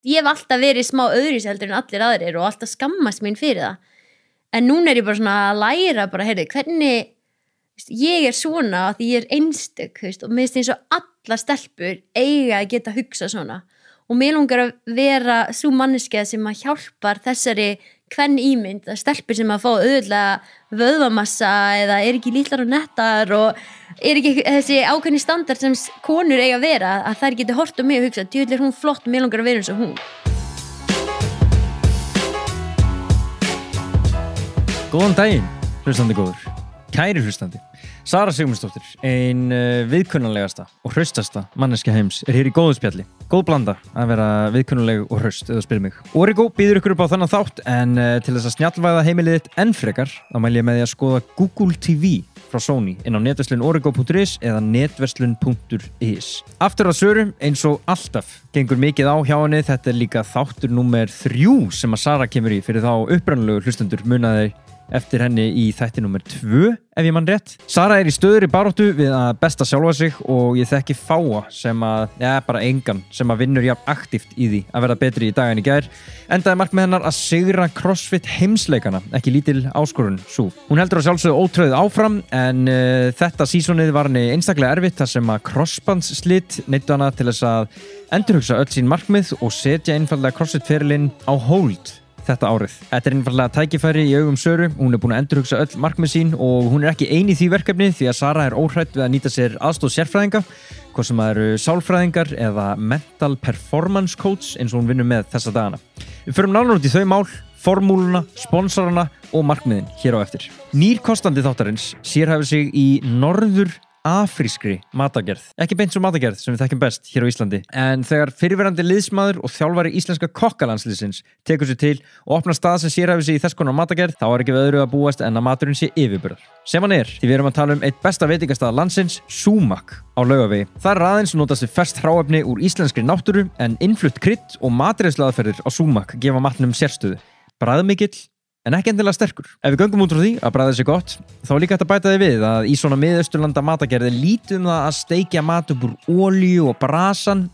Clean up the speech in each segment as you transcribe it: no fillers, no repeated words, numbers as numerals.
ég hef alltaf verið smá öðruvísi heldur en allir aðrir og alltaf skammast mín fyrir það. En núna ég bara svona að læra bara, heyrðu, hvernig ég svona að því ég einstök, og mér finnst eins og allar stelpur eiga að geta hugsa svona. Og mér langar að vera sú manneskja sem að hjálpar þessari kvennímynd, stelpur sem að fá auðvitað vöðvamassa eða ekki lítlar og nettar og ekki þessi ákveðni standard sem konur eiga að vera, að þær geti hort á mig og hugsa, djöfull hún flott og mér langar að vera eins og hún. Góðan daginn, hlustandi góður. Kæri hlustandi. Sara Sigmundsdóttir, ein viðkunnanlegasta og hraustasta manneskja heims, hér í góðu spjalli. Góð blanda að vera viðkunnanleg og hraust, eða spyrir mig. Origo býður ykkur upp á þennan þátt, en til þess að snjallvæða heimilið þitt enn frekar, þá mæli ég með því að skoða Google TV frá Sony inn á netverslun origo.is eða netverslun.is. Aftur að sörum, eins og alltaf, gengur mikið á hjá henni. Þetta er líka þáttur númer 3 sem að Sara kemur í fyrir þá upprannlegu hlustendur, munaði eftir henni í þætti númer 2, ef ég mann rétt. Sara er í stöðri baráttu við að besta sjálfa sig og ég þekki fáa sem að, bara engan, sem að vinnur jafn aktíft í því að verða betri í dag en í gær. Endaði markmið hennar að sigra CrossFit heimsleikana, ekki lítil áskorun sú. Hún heldur að sjálfsögðu ótröðið áfram, en þetta sísonið var henni einstaklega erfitt þar sem að crossbandslit neyddu hana til þess að endurhugsa öll sín markmið og setja einfaldlega CrossFit-ferilinn á hold þetta árið. Þetta er einfaldlega tækifæri í augum Söru. Hún er búin að endurhugsa öll markmið sín og hún er ekki ein í því verkefni því að Sara er óhrædd við að nýta sér aðstoð sérfræðinga, hvort sem það eru sálfræðingar eða mental performance coach eins og hún vinnur með þessa dagana. Við förum nánar út í þau mál, formúluna, sponsorana og markmiðin hér á eftir. Nýr kostandi þáttarins sérhæfir sig í afrískri matargerð. Ekki beint svo matargerð sem við þekkjum best hér á Íslandi. En þegar fyrirverandi liðsmaður og þjálfari íslenska kokkalandsliðsins tekur sér til og opnar stað sem sérhæfir sig í þess konar matargerð, þá er ekki við öðru að búast en að maturinn sé yfirburðar. Sem hann er, því við erum að tala um eitt besta veitingastað landsins, Sumac á Laugavegi. Það er aðeins notast við ferskt hráefni úr íslenskri náttúru, en innflutt krydd og matreiðsluaðferðir á Sumac gefa matnum sérstöðu. Bragðmikill en ekki endilega sterkur. Ef við göngum út frá því að bragðið sé gott, þá er líka hægt að bæta því við að í svona miðausturlanda matagerði lítið það að steikja mat upp úr olíu og brasan.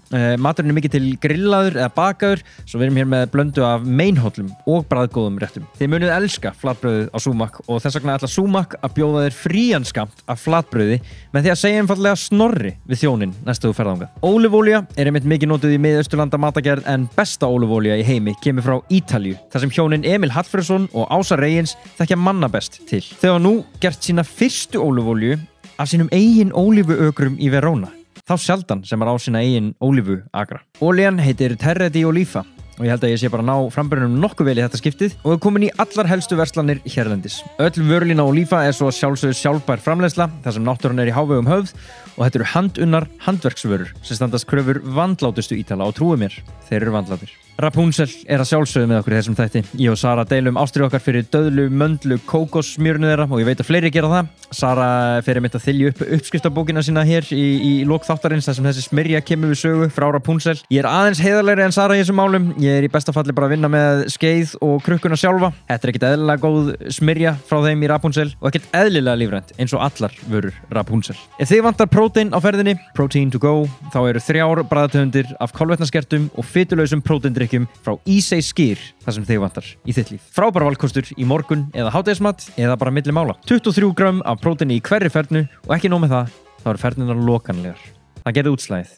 Maturinn er mikið til grillaður eða bakaður, svo við erum hér með blöndu af meinhollum og bragðgóðum réttum. Þið munið elska flatbrauðið á Sumac og þess vegna ætla Sumac að bjóða þér frían skammt af flatbrauði með því að segja einfaldlega snorri við þjónin næstu þú ferð þangað. Ólífólía er einmitt mikið notuð í miðausturlanda matagerð, en besta ólífólía í heimi kemur frá Ítalíu, þar sem hjónin Emil Hallfreðsson og Ása Reyins þekkja manna best til. Þau hafa nú gert sína fyrstu ólífuolíu af sínum eigin ólífuökrum í Verona. Þá sjaldan sem á sína eigin ólífuakra. Olían heitir Terra di Oliva og ég held að ég sé bara ná framburðunum nokkuð vel í þetta skiptið og er komin í allar helstu verslanir hérlendis. Öll vörulína Oliva er svo sjálfsögð sjálfbær framleiðsla þar sem náttúran er í hávegum höfð og þetta eru handunnar handverksvörur sem standast kröfur vandlátustu Ítala og trúið mér, þeir eru vandlátir. Rapunzel er að sjálfsögðu með okkur í þessum þætti. Ég og Sara deilum ástríðu okkar fyrir döðlu, möndlu, kókossmjörnu þeirra og ég veit að fleiri gera það. Sara fer einmitt að þylja upp uppskriftabókina sína hér í lok þáttarins þar sem þessi smyrja kemur við sögu frá Rapunzel. Ég er aðeins heiðarlegri en Sara í þessum málum. Ég er í besta falli bara að vinna með skeið og krukkuna sjálfa. Þetta er ekkert eðlilega góð smyrja frá þeim í Rapunzel og ekkert eðlilega lífrænt eins og allar vörur Rapunzel. Ef þið vantar prótein á ferðinni, Protein to go, þá eru 3 bragðtegundir af kolvetnaskertum og fitulausum próteindrykkjum frá Ísey Skyr þar sem þig vantar í þitt líf. Frábær valkostur í morgun eða hádegismat eða bara milli mála. 23 grömm af próteini í hverri fernu og ekki nóg með það, þá eru fernunar lokanlegar. Það gerði útslagið.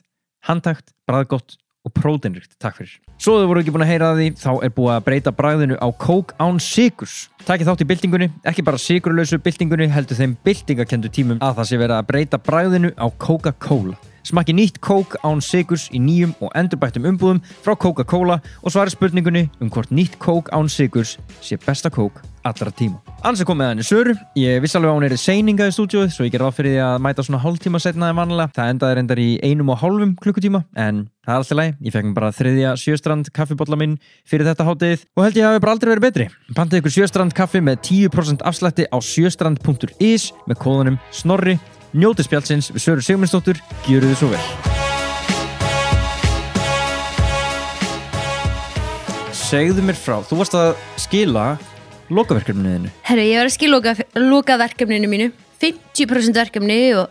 Handtakt, bragðgott og próteinríkt, takk fyrir. Svo þau voru ekki búin að heyra því, þá er búið að breyta bragðinu á kók án sykurs. Takið þátt í byltingunni, ekki bara sykurlausu byltingunni, heldur þeim byltingakendu tímum að það sé verið að breyta bragðinu á Coca-Cola. Smakki nýtt kók án sykurs í nýjum og endurbættum umbúðum frá Coca-Cola og svari spurningunni hvort nýtt kók án sykurs sé besta kók allra tíma. Annars er komið að henni Söru. Ég vissi alveg að hún er í seininga í stúdíóið, svo ég ger ráð fyrir því að mæta svona hálftíma seinna en vanlega. Það endaði reyndar í 1,5 klukkutíma, en það er allt í lagi. Ég fekk bara 3. Sjöstrand kaffibolla minn fyrir þetta hádegið og held ég hafi bara aldrei verið betri. Pantið ykkur Sjöstrand kaffi með 10% afslætti á sjöstrand.is með kóðunum Snorri. Njótið spjallsins við Söru Sigmundsdóttur, gjöru þið svo vel. Segðu mér frá, þú varst að skila lokaverkefninu þínu. Herru, ég var að skila lokaverkefninu mínu, 50% verkefni og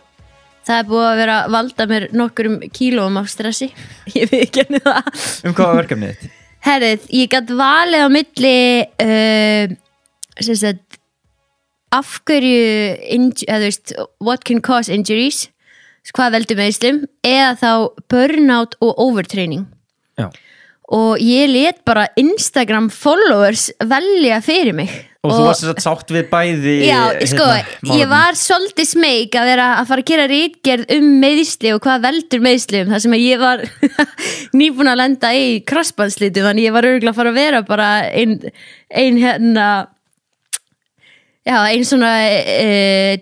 það búið að vera að valda mér nokkurum kílóum af stressi ég veit ekki henni það Hvað var verkefnið þitt? Herrið, ég gat valið á milli sem sagt af hverju eða þú veist, what can cause injuries hvað veldur meiðslum eða þá burnout og overtraining Já. og ég let bara Instagram followers velja fyrir mig Og þú varst þess að sátt við bæði Já, sko, ég var svolítið smeyk að vera að fara að gera ritgerð meiðsli og hvað veldur meiðslum þar sem að ég var nýbúin að lenda í krossbandslitum, þannig ég var örugglega að fara að vera bara ein hérna ein svona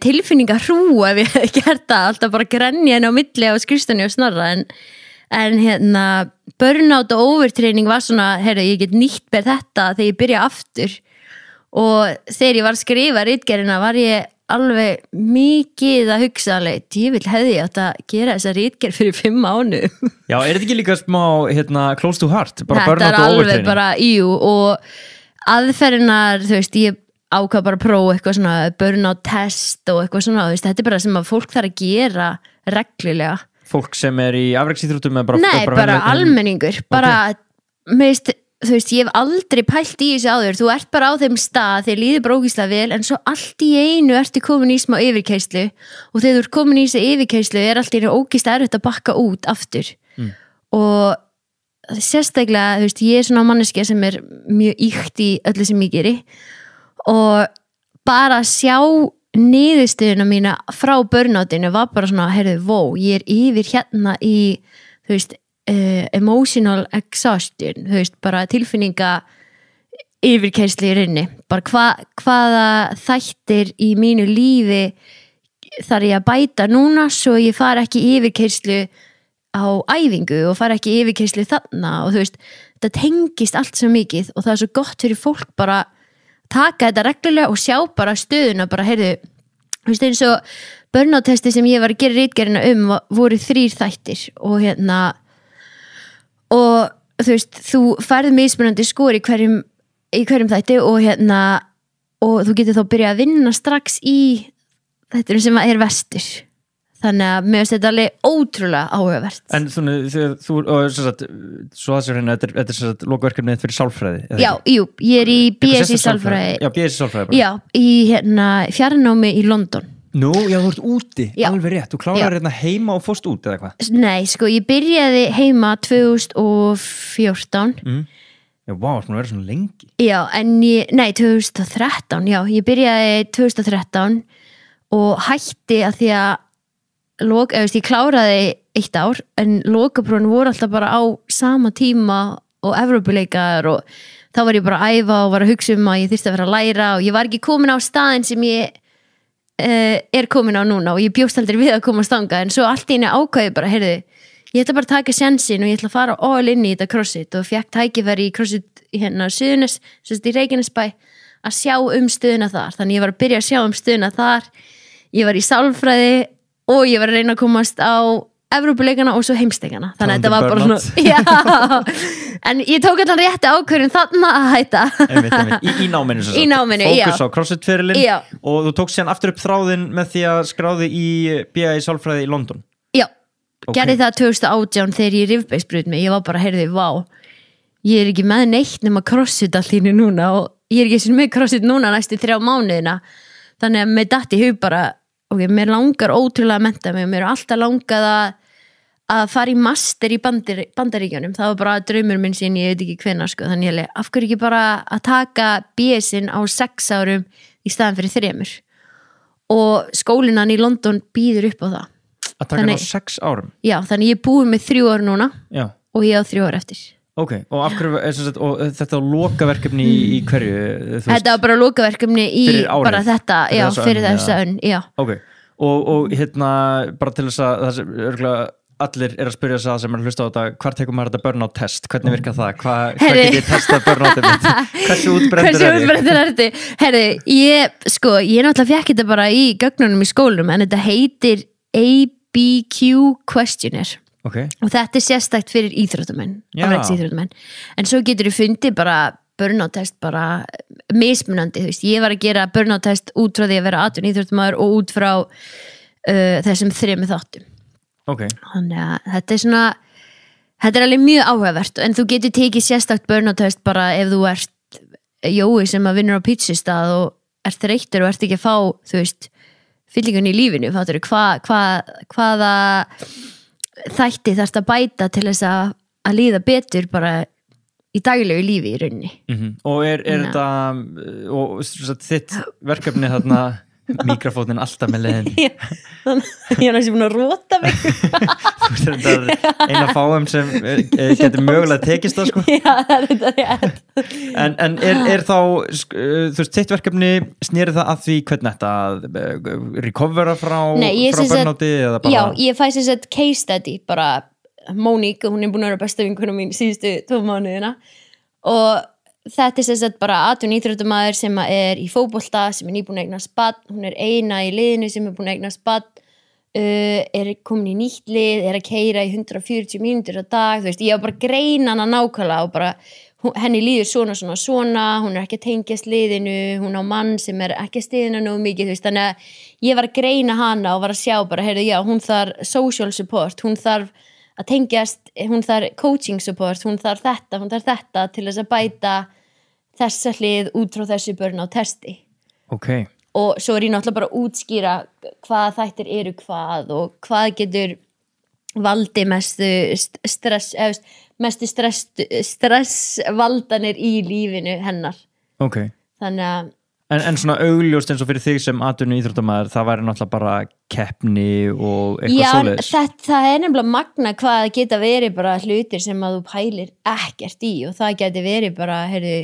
tilfinningarhrú ef ég hef gert það, alltaf bara grenja henni á milli á skrifstofunni og Snorra en hérna burnout og overtraining var svona, heyrðu, ég get nýtt með þetta þegar ég byrja aftur og þegar ég var að skrifa ritgerðina var ég alveg mikið að hugsa alveg, ég vil hefði átt að gera þessa ritgerð fyrir 5 mánuðum Já, er þetta ekki líka smá close to heart? Bara Þetta burnout og alveg overtraining? bara, og aðferðinar, þú veist, ég ákvað bara að prófa eitthvað svona burnout test og eitthvað svona, þú veist, þetta bara sem að fólk þarf að gera reglulega Fólk sem í afreksíþróttum eða Nei, bara almenningur bara, meðist, þú veist, ég hef aldrei pælt í þessu áður, þú ert bara á þeim stað þegar líður bara ógeðslega vel, en svo allt í einu ertu komin í smá yfirkeyrslu og þegar þú ert komin í þessu yfirkeyrslu allt í einu ógeðslega erfitt að bakka út aftur og sérstaklega, þú veist, ég svona manneskja sem mjög ýkt í öllu sem ég geri og bara að sjá niðurstöðuna mína frá burnoutinu var bara svona, heyrðu, ég yfir hérna í, þú veist, emotional exhaustion, þú veist, bara tilfinninga yfirkeyrslu í rauninni, bara hvaða þættir í mínu lífi þarf ég að bæta núna svo ég fari ekki í yfirkeyrslu á æfingu og fari ekki í yfirkeyrslu þarna og þú veist, þetta tengist allt svo mikið og það er svo gott fyrir fólk bara taka þetta reglulega og sjá bara stöðuna bara, heyrðu, þú veist, eins og burnout testi sem ég var að gera ritgerðina voru 3 þættir og hérna og þú veist, þú færð mismunandi skor í hverjum þætti og hérna og þú getur þá byrjað að vinna strax í þetta sem vestur þannig að mér finnst þetta alveg ótrúlega áhugavert En þú svo það sér hérna, þetta er sem sagt lokaverkefnið fyrir sálfræði Já, ég í BS í sálfræði Já, BS í sálfræði bara. Já, í hérna fjarnámi í London Nú, já, þú ert úti, Já. alveg rétt Þú klárar hérna heima og fórst út eða hvað? Nei, sko, ég byrjaði heima 2014 Já, vá, það verður svona lengi Já, en 2013 Já, ég byrjaði 2013 og hætti að því að ég kláraði 1 ár en lokaprófin voru alltaf bara á sama tíma og Evrópuleikar og þá var ég bara að æfa og var að hugsa að ég þyrfti að vera að læra og ég var ekki komin á staðinn sem ég komin á núna og ég bjóst aldrei við að koma að stanga en svo allt í einu ákvæði bara, heyrðu, ég ætla bara að taka sjansinn og ég ætla að fara all inn í þetta CrossFit og fekk tækifæri í CrossFit hérna Suðurnes, í Reykjanesbæ að sjá stöðuna þar, þannig ég var að byrja að sjá stöðuna þar, ég var í sálfræði og ég var að reyna að komast á Evrópuleikana og svo heimsleikana þannig að þetta var bara svona já, en ég tók allan rétti ákvörðun þarna að hætta Í náminu Í náminu, já Fókus á CrossFit-ferilinn Já. og þú tókst síðan aftur upp þráðinn með því að skráði í BA í sálfræði í London Já, gerði það 2018 þegar ég rifbeisbrut mig, ég var bara, heyrði, vá ég er ekki með neitt nema CrossFit allir núna og ég er ekki sem með CrossFit núna næstu 3 mánuðina þannig að mér datt í hug bara mér langar ótrúlega að mennta mig og mér er alltaf langað að fara í master í Bandaríkjunum það var bara draumur minn sín, ég veit ekki hvenær sko, þannig ég af hverju ekki bara að taka BS-in á 6 árum í staðan fyrir 3 og skólinan í London býður upp á það Að taka hann á 6 árum? Já, þannig ég búið með 3 ár núna Já. og ég á 3 ár eftir Ok, og af hverju, og þetta lokaverkefni í hverju? Þetta var bara lokaverkefni í bara þetta, já, fyrir þessa önn, já. Ok, og hérna, bara til þess að það sem örgulega allir að spyrja þess að sem að hlusta á þetta, hvar tekur maður þetta burnout test? Hvernig virkar það? Hvað get ég testað burnoutið mitt? Hversu útbrenndur er þið? Herri, ég náttúrulega fekk þetta bara í gögnunum í skólum, en þetta heitir ABQ questionnaire. Okay. Og þetta sérstakt fyrir íþróttamenn en svo getur þið fundið bara burnout test bara mismunandi, þú veist, ég var að gera burnout test út frá því að vera atvinnu íþróttamaður og út frá þessum 3 þáttum. Ok. Þannig að þetta alveg mjög áhugavert, en þú getur tekið sérstakt burnout test bara ef þú ert Jói sem að vinnur á pizzastað og ert þreyttur og ert ekki að fá, þú veist, fyllingun í lífinu, fattur hvaða þætti þarfst að bæta til þess að líða betur bara í daglegu lífi í rauninni. Og er þetta og þitt verkefni þarna mikrofónin alltaf með leiðin ég er næstu búin að róta mig þú veist þetta eina fáum sem getur mögulega tekist það sko. Já, þetta er rétt. En er þá þú veist, þitt verkefni snýri það að því hvernig þetta recovera frá burnouti eða bara? Já, ég fæ sem sagt case study, bara Móník, hún er búin að vera besta vinkona mín síðustu 2 mánuðina og þetta er sem sagt bara atvinnuíþróttamaður sem er í fótbolta, sem er nýbúin að eignast barn, hún er eina í liðinu sem er búin að eignast barn, er komin í nýtt lið, er að keyra í 140 mínútur á dag, þú veist, ég var bara að greina hana nákvæmlega og bara henni líður svona, hún er ekki að tengjast liðinu, hún á mann sem er ekki að styðja hana nógu mikið, þú veist, þannig að ég var að greina hana og var að sjá bara, heyrðu, já, hún þarf social support, hún þarf að tengjast, hún þarf coaching support, hún þarf þetta til þess að bæta þessa hlið út frá þessu burnout testi. Ok. Og svo er ég náttúrulega bara að útskýra hvað þættir eru hvað og hvað getur valdi mestu stressvaldanir í lífinu hennar. Ok. Þannig að En svona augljóst eins og fyrir þig sem atvinnuíþróttamaður, það væri náttúrulega bara keppni og eitthvað svoleiðis. Já, það er nefnilega magna hvað geta verið bara hlutir sem að þú pælir ekkert í og það geti verið bara, heyrðu,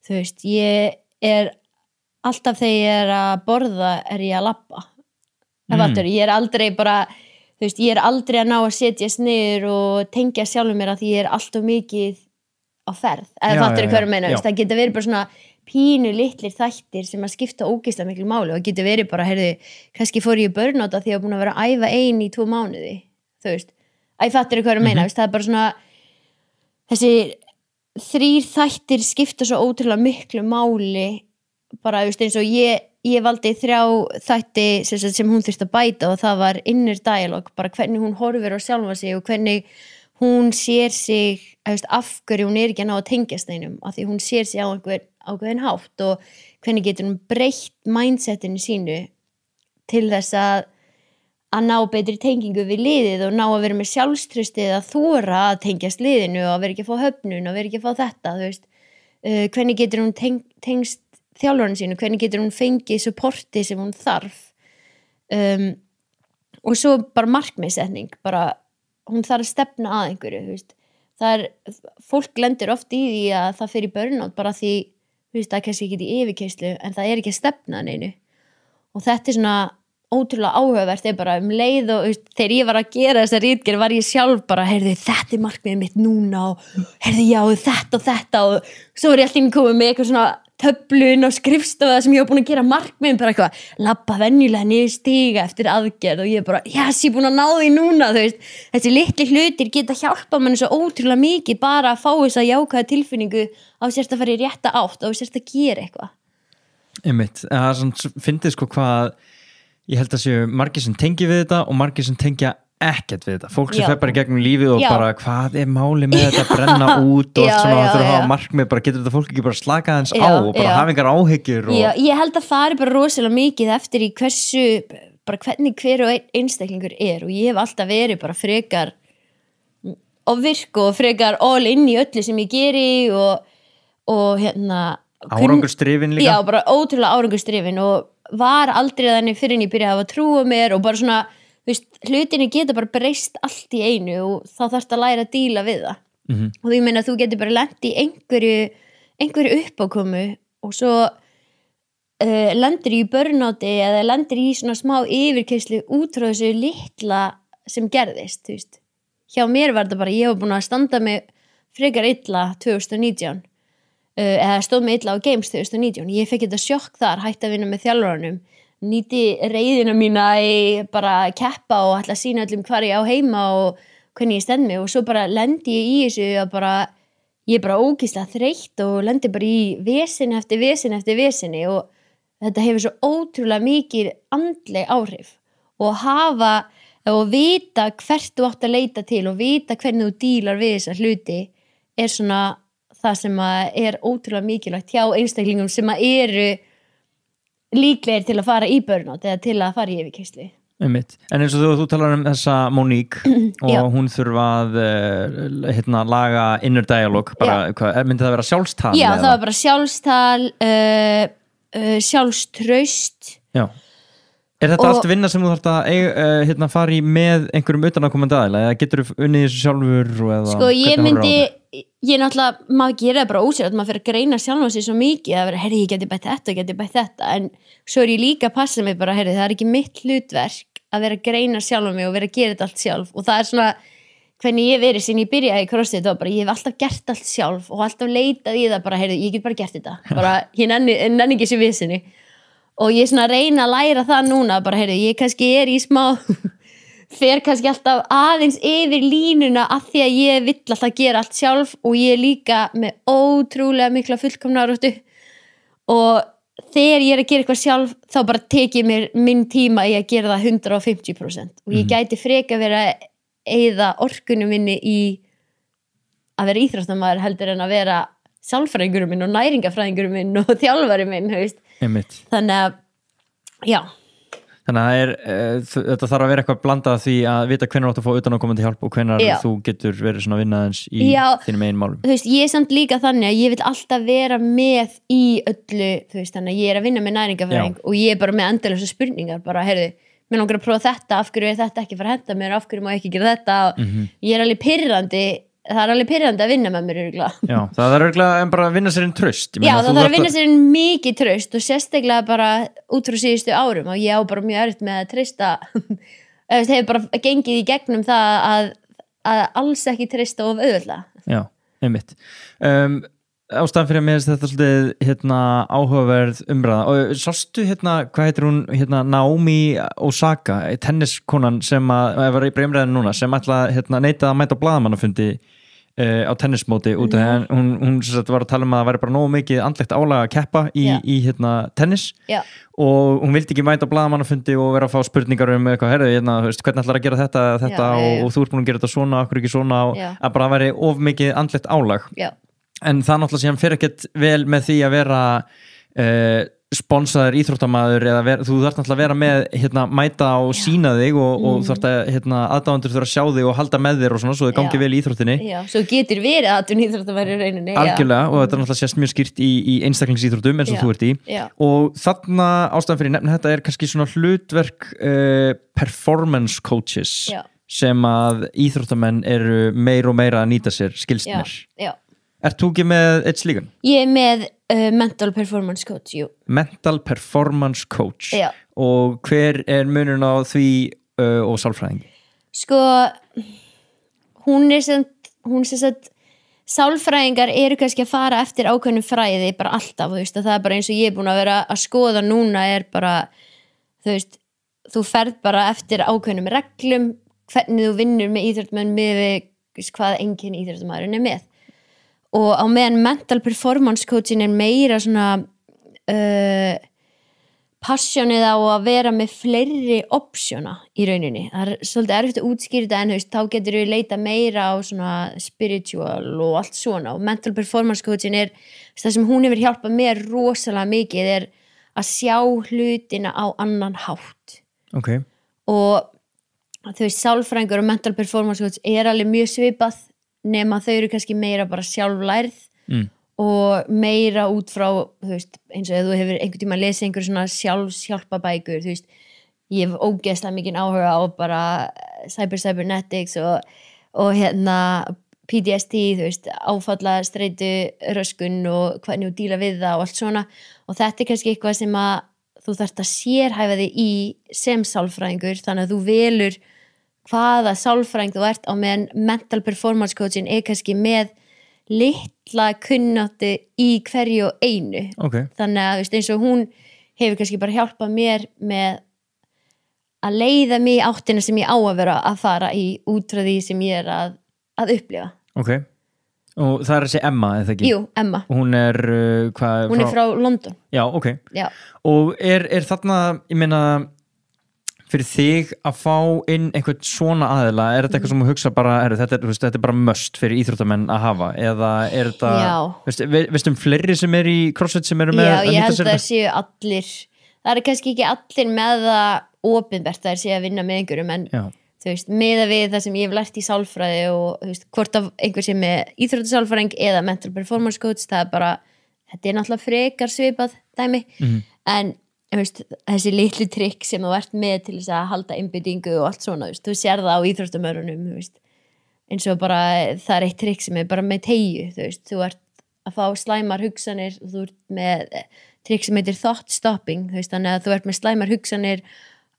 þú veist, ég er alltaf þegar ég er að borða er ég að labba. Ég er aldrei bara, þú veist, ég er aldrei að ná að setjast niður og tengja sjálfum mér að því ég er alltaf mikið á ferð. Eða fattur hvað ég meina, það geta verið bara svona pínu litlir þættir sem að skipta ógeðslega miklu máli og getur verið bara, heyrðu, kannski fór ég burnout af því að búin að vera að æfa ein í 2 mánuði, þú veist, fattur hvað ég meina, það er bara svona þessi 3 þættir skipta svo ótrúlega miklu máli, bara, þú veist, eins og ég valdi 3 þætti sem hún þurfti að bæta og það var inner dialogue, bara hvernig hún horfir á sjálfa sig og hvernig hún sér sig, veist, af hverju hún er ekki að ná að tengjast einum, af því hún sér sig á ákveðin hátt og hvernig getur hún breytt mindsetinu sínu til þess að ná betri tengingu við liðið og ná að vera með sjálfstrustið að þora að tengjast liðinu og að vera ekki að fá höfnun og vera ekki að fá þetta, þú veist, hvernig getur hún tengst þjálfarinn sínu, hvernig getur hún fengið supporti sem hún þarf og svo bara markmiðssetning, bara hún þarf að stefna að einhverju, þú veist, fólk lendir oft í því að það fer í burnout bara því, þú veist, það er kannski ekki í yfirkeyrslu en það er ekki að stefna neinu og þetta er svona ótrúlega áhugavert, er bara leið og, þú veist, þegar ég var að gera þessa ritgerð var ég sjálf bara, heyrðu, þetta er markmiðið mitt núna og heyrðu, já, þetta og svo var ég alltaf komið með eitthvað svona töflun og skrifstofa sem ég var búin að gera markmiðin bara eitthvað, labba venjulega niður stiga eftir aðgerð og ég bara, yes, ég er búin að ná því núna, þú veist, þessi litli hlutir geta hjálpa manni svo ótrúlega mikið bara að fá þess að jákvæða tilfinningu á sérst að fara í rétta átt og sérst að gera eitthvað. Einmitt, það er svona, fyndið sko hvað, ég held að séu margir sem tengi við þetta og margir sem tengja ekkert við þetta, fólk sem fer bara í gegnum lífið og bara hvað er máli með þetta að brenna út og allt svona það þurfa að hafa markmið, bara getur þetta fólk ekki bara slaka aðeins á og bara hafa engar áhyggjur og... Já, ég held að það er bara rosalega mikið eftir í hversu, bara hvernig hver og einstaklingur er og ég hef alltaf verið bara frekar virk og frekar all in í öllu sem ég geri og hérna árangurstrifin líka? Já, bara ótrúlega árangurstrifin og var aldrei þannig fyrir en ég byrjaði að hafa trú á mér og bara svona þú veist, hlutinni geta bara breyst allt í einu og þá þarfst að læra að díla við það og því meina að þú getur bara lent í einhverju uppákomu og svo lendir í burnouti eða lendir í svona smá yfirkeyrslu út frá þessu litla sem gerðist, þú veist. Hjá mér var þetta bara, ég hef búin að standa mig frekar illa 2019 eða stóð mig illa á Games 2019, ég fekk þetta sjokk þar, hætti að vinna með þjálfaranum nýti reiðina mína í bara keppa og ætla að sýna öllum hvar ég á heima og hvernig ég stend mig og svo bara lendi ég í þessu að bara, ég er bara ógeðslega þreytt og lendi bara í veseni eftir veseni eftir veseni og þetta hefur svo ótrúlega mikið andleg áhrif og vita hvert þú átt að leita til og vita hvernig þú dílar við þessa hluti svona það sem er ótrúlega mikilvægt hjá einstaklingum sem eru líklegir til að fara í burnout eða til að fara í yfirkeyrslu. Einmitt. En eins og þú talar þessa Monique og hún þurfa að laga inner dialogue myndi það vera sjálfstal? Já, það var bara sjálfstal sjálfstraust. Já. Er þetta allt vinna sem þú þarft að fara í með einhverjum utanaðkomandi aðila eða getur þú unnið þessu sjálfur eða sko ég náttúrulega maður gera það bara ósérlega maður fyrir að greina sjálf á sig svo mikið að vera, ég geti bætt þetta en svo ég líka að passa mig bara, það er ekki mitt hlutverk að vera að greina sjálf á mig og vera að gera þetta allt sjálf og það svona hvernig ég verið sín ég byrjaði í CrossFit og bara ég hef alltaf gert allt sjálf og alltaf leitað í það bara, ég get bara gert þetta bara, ég nenni ekki þessu vissinni og ég svona reyna að læra það núna bara, ég kannski í smá fer kannski alltaf aðeins yfir línuna af því að ég vill alltaf gera allt sjálf og ég líka með ótrúlega mikla fullkomnaráttu og þegar ég að gera eitthvað sjálf þá bara tek ég mér minn tíma í að gera það 150% og ég gæti freka vera að eyða orkunum minni í að vera íþróttamaður heldur en að vera sálfræðingurum minn og næringafræðingurum minn og þjálfari minn, þannig að já Þannig að þetta þarf að vera eitthvað blandað því að vita hvenær áttu að fá utanaðkomandi hjálp og hvenær þú getur verið svona vinnaðins í þínum eigin málum. Ég samt líka þannig að ég vil alltaf vera með í öllu, þannig að ég að vinna með næringafræðing og ég bara með endalösa spurningar, bara, mér langar að prófa þetta, af hverju þetta ekki fara að henda mér, af hverju má ég ekki gera þetta og ég alveg pirrandi, það alveg pirrandi að vinna með mér örugglega. Já, það örugglega bara að vinna sér inn traust. Já, það þarf að vinna sér inn mikið traust og sérstaklega bara út frá síðustu árum og ég á bara mjög erfitt með að treysta hefur bara gengið í gegnum það að alls ekki treysta of auðveldlega. Já, einmitt. Ástæðan fyrir að mér þetta svolítið áhugaverð umræða og sástu hvað heitir hún Naomi Osaka, tenniskonan sem var í umræðinu núna sem neitaði að mæta á blaðamannafundi á tennismóti út en hún var að tala að það væri bara nógu mikið andlegt álag að keppa í tennis og hún vildi ekki mæta á blaðamannafundi og vera að fá spurningar eitthvað, hvernig ætlar að gera þetta og þú ert búin að gera þetta svona, okkur ekki svona og að bara væri of mikið andlegt álag. En það náttúrulega sem fer ekkert vel með því að vera sponsaður íþróttamaður eða þú þarft náttúrulega að vera með mæta og sína þig og þarft að aðdáendur þurfa að sjá þig og halda með þér og svona svo þau gangi vel í íþróttinni. Já, svo getur verið að íþróttamaður í rauninni. Algjörlega og þetta náttúrulega sést mjög skýrt í einstaklingsíþróttum eins og þú ert í. Og þarna ástæðan fyrir nefna þetta kannski svona hlutverk performance coaches sem að íþróttamenn eru meira og meira að nýta sér skilst mér. Já. Ert þú ekki með eitt slíkan? Ég er með mental performance coach, jú. Mental performance coach. Já. Og hver er munurinn á því og sálfræðingi? Sko, hún sálfræðingar eru kannski að fara eftir ákveðnum fræði bara alltaf, það er bara eins og ég er búin að vera að skoða núna er bara, þú ferð bara eftir ákveðnum reglum, hvernig þú vinnur með íþróttamenn með hvað einkenni íþróttamaðurinn er með. Og á meðan mental performance coachin er meira svona passjónið á að vera með fleiri optiona í rauninni. Það er svolítið erfitt að útskýra en þá getur við leita meira á svona spiritual og allt svona og mental performance coachin er það sem hún hefur hjálpað mér rosalega mikið er að sjá hlutina á annan hátt. Okay. Og sálfræðingur og mental performance coach er alveg mjög svipað nema þau eru kannski meira bara sjálflærð og meira út frá eins og ef þú hefur einhvern tíma að lesa einhver svona sjálfshjálpabækur ég hef ógeðslega mikinn áhuga á bara cybernetics og PTSD áfalla streitu röskun og hvernig þú díla við það og allt svona og þetta er kannski eitthvað sem að þú þarft að sérhæfa þig í sem sálfræðingur þannig að þú velur hvaða sálfræðing þú ert á meðan mental performance coachin er kannski með litla kunnáttu í hverju og einu. Okay. Þannig að eins og hún hefur kannski bara hjálpað mér með að leiða mig í áttina sem ég á að vera að fara í út frá því sem ég er að upplifa. Ok. Og það þessi Emma, eða ekki? Jú, Emma. Og hún er, hvað? Hún er frá London. Já, ok. Já. Og er þarna, ég meina, fyrir þig að fá inn einhvern svona aðila, er þetta eitthvað sem þú hugsa bara, þetta er bara must fyrir íþróttamenn að hafa, eða er þetta, veistu fleiri sem er í CrossFit sem eru með Já, ég held að það séu allir, það er kannski ekki allir með það opinbert að séu að vinna með einhverjum, en þú veist, miða við það sem ég hef lært í sálfræði og þú veist, hvort af einhver sem er íþróttasálfræðing eða mental performance coach, það er bara, þetta er náttúrulega frekar svipað dæmi, en þú veist, þessi litlu trikk sem þú ert með til þess að halda einbyttingu og allt svona, þú sér það á íþróttamörunum, þú veist, eins og bara það er eitt trikk sem er bara með teygju, þú veist, þú ert að fá slæmar hugsanir og þú ert með trikk sem heitir thought stopping, þú veist, þannig að þú ert með slæmar hugsanir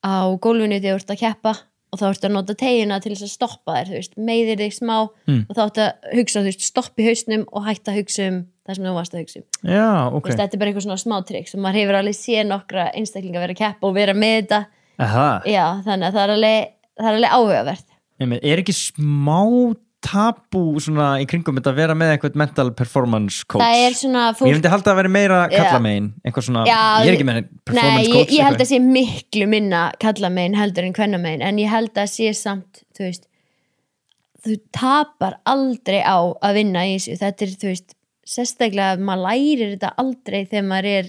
á gólfinu þegar þú ert að keppa og þá ertu að nota tegjuna til þess að stoppa þér, þú veist, meiðir þig smá og þá ertu að hugsa, þú veist, stoppi hausnum og hætta að hugsa það sem þú varst að hugsa Já, ok. Veist, þetta er bara eitthvað svona smá trikk sem maður hefur alveg séð nokkra einstaklinga vera að keppa og vera með þetta. Aha. Já, þannig að það er alveg áhugavert. Er ekki smá tabú svona í kringum þetta að vera með eitthvað mental performance coach? Það er svona fólk... Ég myndi halda að vera meira kallamegin, eitthvað svona, ég er ekki með performance coach. Nei, ég held að sé miklu minna kallamegin heldur en kvennamegin, en ég held að sé samt, þú veist, þú tapar aldrei á að vinna í þessu, þetta er, þú veist, sérstaklega maður lærir þetta aldrei þegar maður er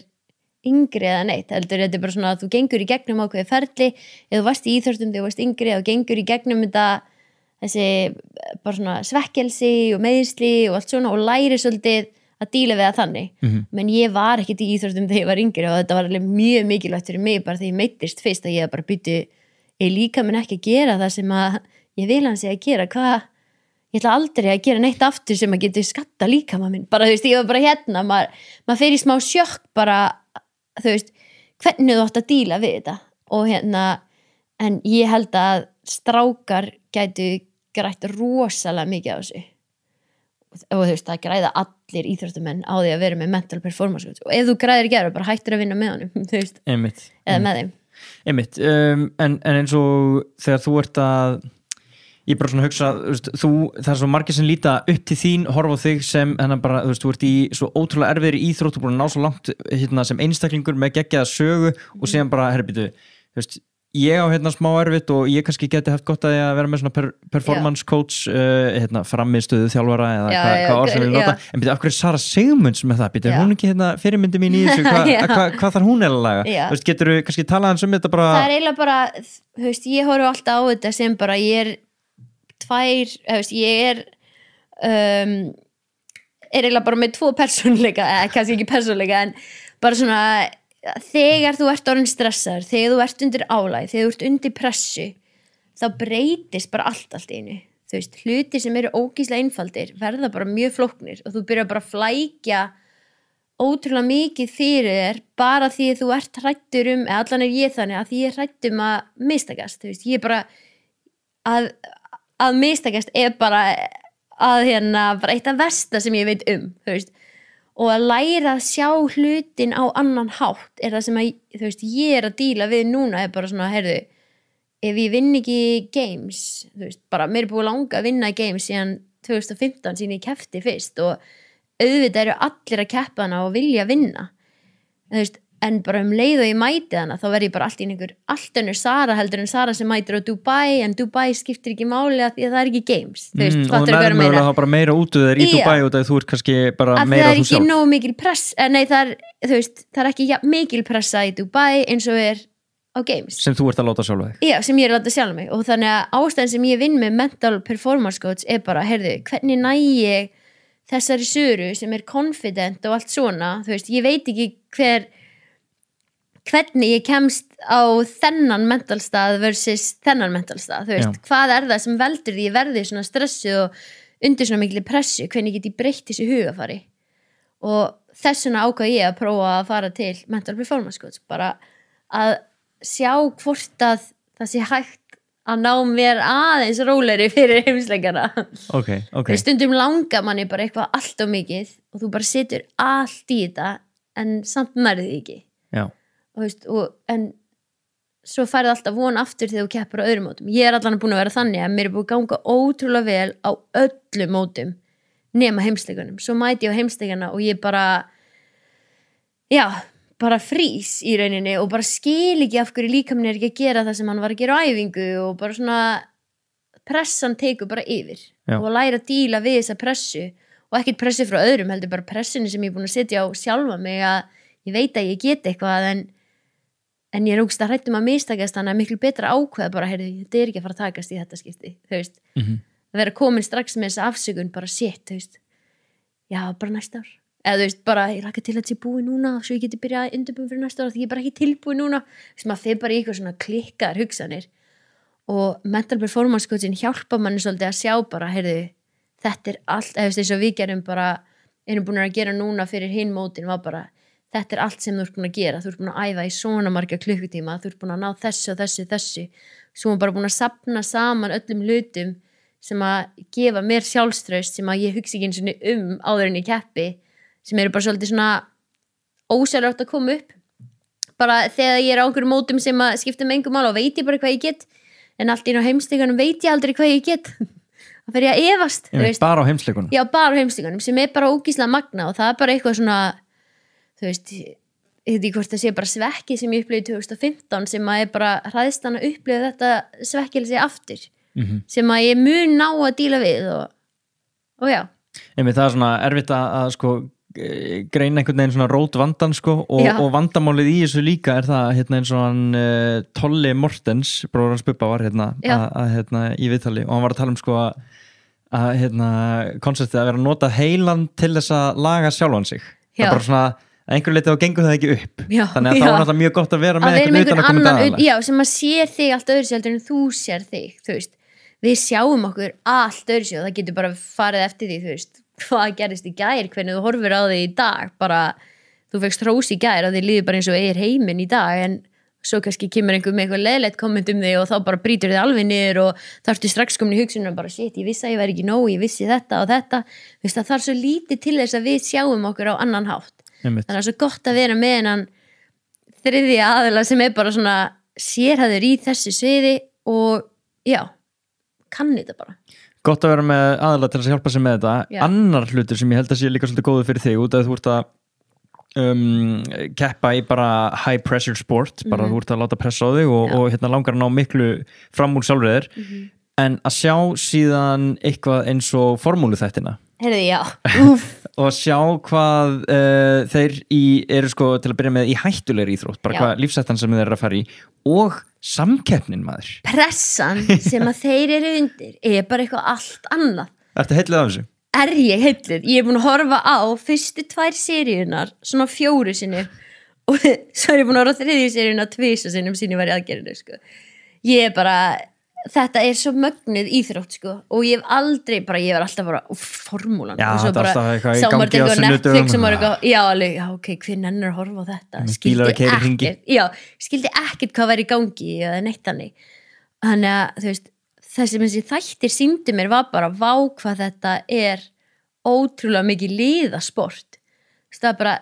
yngri eða neitt, heldur þetta er bara svona að þú gengur í gegnum ákveði ferli, eða þú varst í íþróttum þegar þú varst yngri, eða gengur í gegnum þetta þessi bara svona svekkelsi og meiðsli og allt svona og læri svolítið að díla við það þannig menn ég var ekkert í íþróttum þegar ég var yngri og þetta var alveg mjög mikilvægt fyrir mig bara þegar ég meiddist fyrst að ég bara byrju ég líka minn ekki að gera það sem að ég vil hans að gera, hvað ég ætla aldrei að gera neitt aftur sem að getur skatta líka maður minn, bara þú veist ég var bara hérna maður fer í smá sjokk bara þú veist, hvernig þú átt að díla við þetta og hérna en ég held að strákar gætu grætt rosalega mikið á þessu og þú veist, það græða allir íþróttamenn á því að vera með mental performance og ef þú græðir ekki að bara hættir að vinna með honum þú veist, eða með þeim Einmitt, en eins og þegar þú ert að ég bara svona hugsa, það er svo margir sem líta upp til þín, horfa á þig sem hennar bara, þú ert í svo ótrúlega erfiðri íþrótt og búin að ná svo langt hérna, sem einstaklingur með geggjaða sögu og síðan bara, herrbýtu, þú veist ég á hérna smá erfitt og ég kannski geti haft gott að ég að vera með svona performance coach hérna framiðstöðu þjálfara eða hvað orð sem við nota en byrja, af hverju Sara Sigmunds með það byrja, hún ekki hérna fyrirmyndi mín í þessu hvað þarf hún eða laga þú veist, getur þú kannski talað um þetta bara það er eiginlega bara, þú veist, ég horf alltaf á þetta sem bara ég er eiginlega bara með tvo persónuleika eða kannski ekki persónuleika en bara svona þegar þú ert orðin stressaður, þegar þú ert undir álæg, þegar þú ert undir pressu þá breytist bara allt í einu þú veist, hluti sem eru ógeðslega einfaldir verða bara mjög flóknir og þú byrjar bara að flækja ótrúlega mikið fyrir þér bara því að þú ert hræddur eða allan er ég þannig að því ég er hrædd að mistakast, þú veist, ég er bara að mistakast er bara að hérna, bara eitt af versta sem ég veit þú veist og að læra að sjá hlutin á annan hátt er það sem að, þú veist, ég er að díla við núna er bara svona, heyrðu, ef ég vinn ekki games, þú veist, bara mér er búið langa að vinna games síðan 2015 síðan ég keppti fyrst og auðvitað eru allir að keppa hana og vilja vinna, þú veist, en bara leið og ég mæti hana þá verð ég bara allt í einhver allt önnur Sara heldur en Sara sem mætir á Dubai en Dubai skiptir ekki máli að því að það er ekki games þú veist, og hún er mögulega þá bara meira út úr þér í Dubai út af þú ert kannski bara meira þú sjálf það er ekki nógu mikil press nei, það er ekki mikil pressa í Dubai eins og er á games sem þú ert að láta sjálfa þig já, sem ég er að láta sjálfa mig og þannig að ástæðan sem ég vinn með mental performance coach er bara, heyrðu, hvernig næ ég þessari söru sem er confident og allt svona, þú veist, ég veit ekki hvernig ég kemst á þennan mentalstað versus þennan mentalstað, þú veist, hvað er það sem veldur því ég verði svona stressu og undir svona mikil pressu, hvernig get ég breytt þessu hugafari og þess vegna ákvað ég að prófa að fara til mental performance coach, bara að sjá hvort að það sé hægt að ná mér aðeins rólegri fyrir heimsleikana okay. Stundum langar manni bara eitthvað allt of mikið og þú bara setur allt í þetta en samt nærði því ekki já en svo færði alltaf von aftur þegar þú keppur á öðrum mótum ég er allan búin að vera þannig að mér er búin að ganga ótrúlega vel á öllum mótum nema heimsleikunum, svo mæti ég á heimsleikana og ég bara bara frís í rauninni og bara skil ekki af hverju líkaminn ekki að gera það sem hann var að gera á æfingu og bara svona pressan tekur bara yfir og læra að díla við þessa pressu og ekkert pressu frá öðrum heldur bara pressunni sem ég er búin að setja á sjálfa mig að ég veit að ég get eitthvað en ég er ógst að hrættum að mistakast þannig að miklu betra ákveða bara þetta er ekki að fara að takast í þetta skipti þú veist, að vera komin strax með þessa afsökun bara shit, þú veist bara næsta ár eða þú veist, bara ég laka til að þetta sé búið núna svo ég geti byrjað að undirbúin fyrir næsta ára því ég er bara ekki tilbúið núna þú veist, maður fyrir bara í eitthvað svona klikkaðar hugsanir og mental performance coachin hjálpa manni svolítið að sjá bara þetta er allt, eða þú veist, þess að við gerum bara erum búin að gera núna fyrir hinn mótin var bara, þetta er allt sem þú ert búin að gera þú ert búin að æfa í svona marga klukkutíma þú ert búin að ná þessu og þessu svo er bara búin að safna saman öllum hlutum sem að gefa mér sjálfstraust sem að ég hugsi ekki eins og áður en ég keppi sem eru bara svolítið svona ósjálfrátt að koma upp bara þegar ég er á einhverjum mótum sem að skipta með engum mál og veit ég bara hvað ég get en allt inn á heimsleikunum veit ég aldrei hvað ég get það fer ég að efast bara á heimsleikunum? Já, bara á heimsleikunum sem er bara ógíslega magna og það er bara eitthvað svona þú veist, ég veit ekki hvort það sé bara svekki sem ég upplifði 2015 sem að ég bara hræðstan að upplifa þetta svekkilsi aftur sem að ég mun ná að díla við og já það er svona erfitt að sko greina einhvern veginn svona rót vandan sko og vandamálið í þessu líka er það eins og hann Tolli Mortens, bróður hans Bubba var í viðtali og hann var að tala sko að konceptið að vera að nota heilan til þess að laga sjálfan sig það er bara svona að einhverju leiti þá gengur það ekki upp þannig að það var náttúrulega mjög gott að vera með einhvern annan sem að sér þig allt öðru sér en þú sér þig þú veist, við sjáum okkur allt öðru sér og það getur bara farið eftir því þú veist hvað gerist í gær, hvernig þú horfir á þig í dag bara, þú fegst hrós í gær og þið líður bara eins og eigir heiminn í dag en svo kannski kemur einhver með eitthvað leiðilegt komment þig og þá bara brýtur þið alveg niður og þá ertu strax komin í hugsunum og bara shit, ég vissi að ég væri ekki nóg, ég vissi þetta og þetta veist, það er svo lítið til þess að við sjáum okkur á annan hátt þannig að það er svo gott að vera með hennan þriðja aðila sem er bara svona sérhæður í þessu sviði og kann þetta bara Gott að vera með aðalega til að hjálpa sig með þetta annar hlutur sem ég held að sé líka svolítið góður fyrir þig út að þú ert að keppa í bara high pressure sport bara þú ert að láta pressa á þig og langar að ná miklu fram úr sjálfriðir en að sjá síðan eitthvað eins og formúluþættina og sjá hvað þeir eru sko til að byrja með í hættulegri íþrótt bara hvað lífsættan sem þeir eru að fara í og samkeppnin maður pressan sem að þeir eru undir er bara eitthvað allt annað Ertu heilluð af þessu? Er ég heilluð? Ég er búin að horfa á fyrstu 2 seríunar svona 4 sinnum og svo er ég búin að horfa á 3. seríuna 2 sinnum sín ég var í aðgerðinu sko. Ég er bara þetta er svo mögnuð íþrótt sko og ég hef aldrei bara, ég var alltaf bara formúlan og svo bara sá maður eitthvað Netflix og maður eitthvað, ok, hver nennir að horfa á þetta skildi ekkert hvað væri í gangi eða neitt þannig að þú veist þessi þættir sýndu mér var bara vá hvað þetta er ótrúlega mikið liðasport það er bara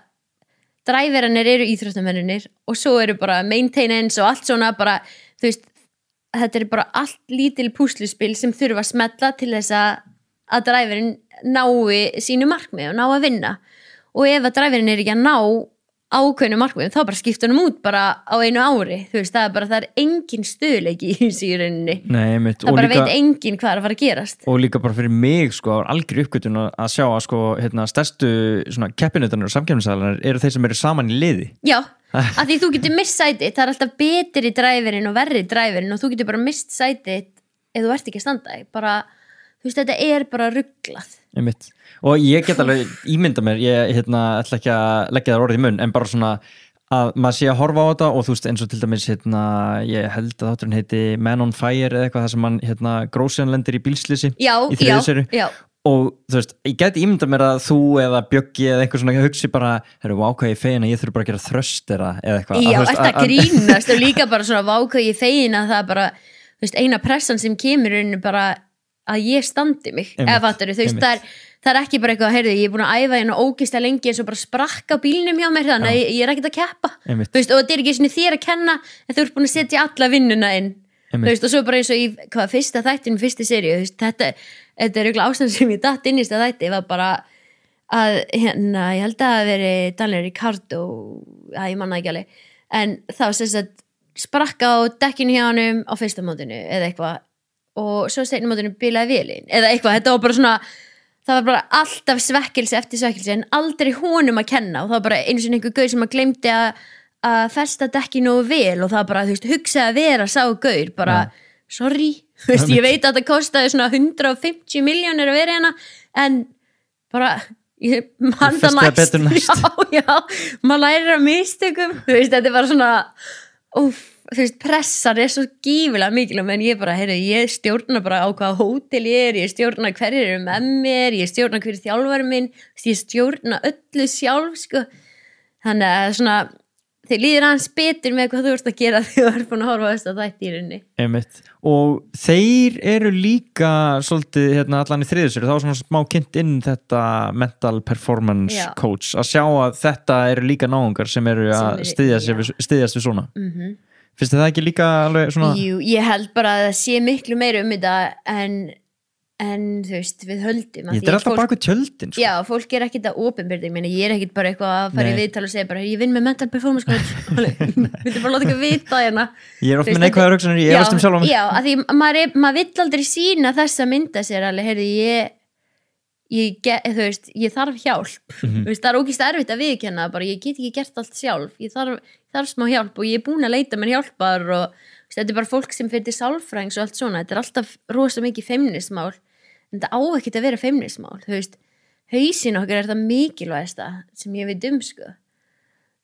dræverarnir eru íþróttamennir og svo eru bara maintenance og allt svona bara þú veist þetta er bara allt lítil púsluspil sem þurfa að smetla til þess að dræverinn nái sínu markmið og ná að vinna og ef að dræverinn er ekki að ná ákveðnu markmið þá bara skipta hann út bara á einu ári þú veist, það er engin stöðleiki í síðurinni það bara veit engin hvað er að fara að gerast og líka bara fyrir mig sko algjör uppgötun að sjá að sko stærstu keppinautarnir og samkeppnisaðilar eru þeir sem eru saman í liði af því þú getur mist sætið, það er alltaf betri dræverinn og verri dræverinn og þú getur bara mist sætið ef þú ert ekki að standa bara, þú veist, þetta er bara rugglað og ég get alveg ímynda mér ég ætla ekki að leggja það orðið í munn en bara svona að maður sé að horfa á þetta og þú veist eins og til dæmis ég held að þátturinn heiti Man on Fire eða eitthvað þar sem hann grósiðan lendir í bílslýsi í 3. seríu og þú veist, ég geti ímynda mér að þú eða Bjöggi eða einhver svona hugsi bara vákvað ég fegin að ég þurfi bara að gera þröstera eða eitthvað þetta grínast og líka bara svona vákvað ég fegin að það bara, þú veist, eina pressan sem kemur bara að ég standi mig eða fattur, þú veist, það er ekki bara eitthvað, heyrðu, ég er búin að æfa hérna ógeðslega lengi eins og bara sprakka bílnum hjá mér þannig að ég er ekkert að keppa þú veist, og þetta er ekki svona þér að kenna en þú ert búin að setja alla vinnuna inn þú veist, og svo bara eins og í fyrsta þættinu, 1. seríu, þú veist, þetta þetta örugglega ástæðan sem ég datt inn í þætti var bara að hérna, ég held að það hafi verið Daniel Ricciardo, ég manna ekki alveg, en þá sem sagt sprakka á dekkinu hjá honum á fyrsta mótinu eða eitthvað og svo seinna mótinu bilaði vélin eða eitthvað, þetta var bara svona það var bara alltaf svekkelsi eftir svekkelsi en aldrei honum að kenna og það var bara einu sinni einhver gaur sem að gleymdi að festa dekkinu vel og það bara, þú veist, hugsaði að vera sá gaur, bara, sorry þú veist, ég veit að það kostaði svona 150 milljónir að vera hérna en bara, mann það næst maður lærir af mistökum, þú veist, þetta er bara svona þú veist, pressan svo gífilega mikil en ég bara, ég stjórna bara á hvaða hótel ég stjórna hverjir eru með mér, ég stjórna hverjir þjálfari minn, ég stjórna öllu sjálf, sko þannig að svona þeir líður hans betur með hvað þú ert að gera þegar þú ert búin að horfa á þess að þætti í rauninni. Einmitt. Og þeir eru líka svolítið allan í þriðjusöru, þá svona smá kynnt inn þetta mental performance coach að sjá að þetta eru líka náungar sem eru að styðjast við svona. Finnst þið það ekki líka alveg svona? Jú, ég held bara að það sé miklu meira þetta en þú veist, við höldum Ég er alltaf bak við tjöldin, sko. Já, fólk er ekkit að opinbyrði, ég er ekkit bara eitthvað að fara í viðtal og segja bara, ég vinn með mental performance coach viltu bara láta ekki vita hérna. Ég er oft með neikvæðar hugsanir, ég efast sjálf á mig. Já, af því maður vill aldrei sýna þess að mynda sér alveg, þú veist, ég þarf hjálp þú veist, það er ógeðslega erfitt að viðurkenna bara, ég get ekki gert allt sjálf, ég þarf smá hjálp og ég er búin að leita mér hjálpar og þetta er bara fólk sem fyrir til sálfræðings og allt svona, þetta er alltaf rosa mikið feimnismál en það á ekkert að vera feimnismál, þú veist hausinn okkar er það mikilvægasta sem ég veit sko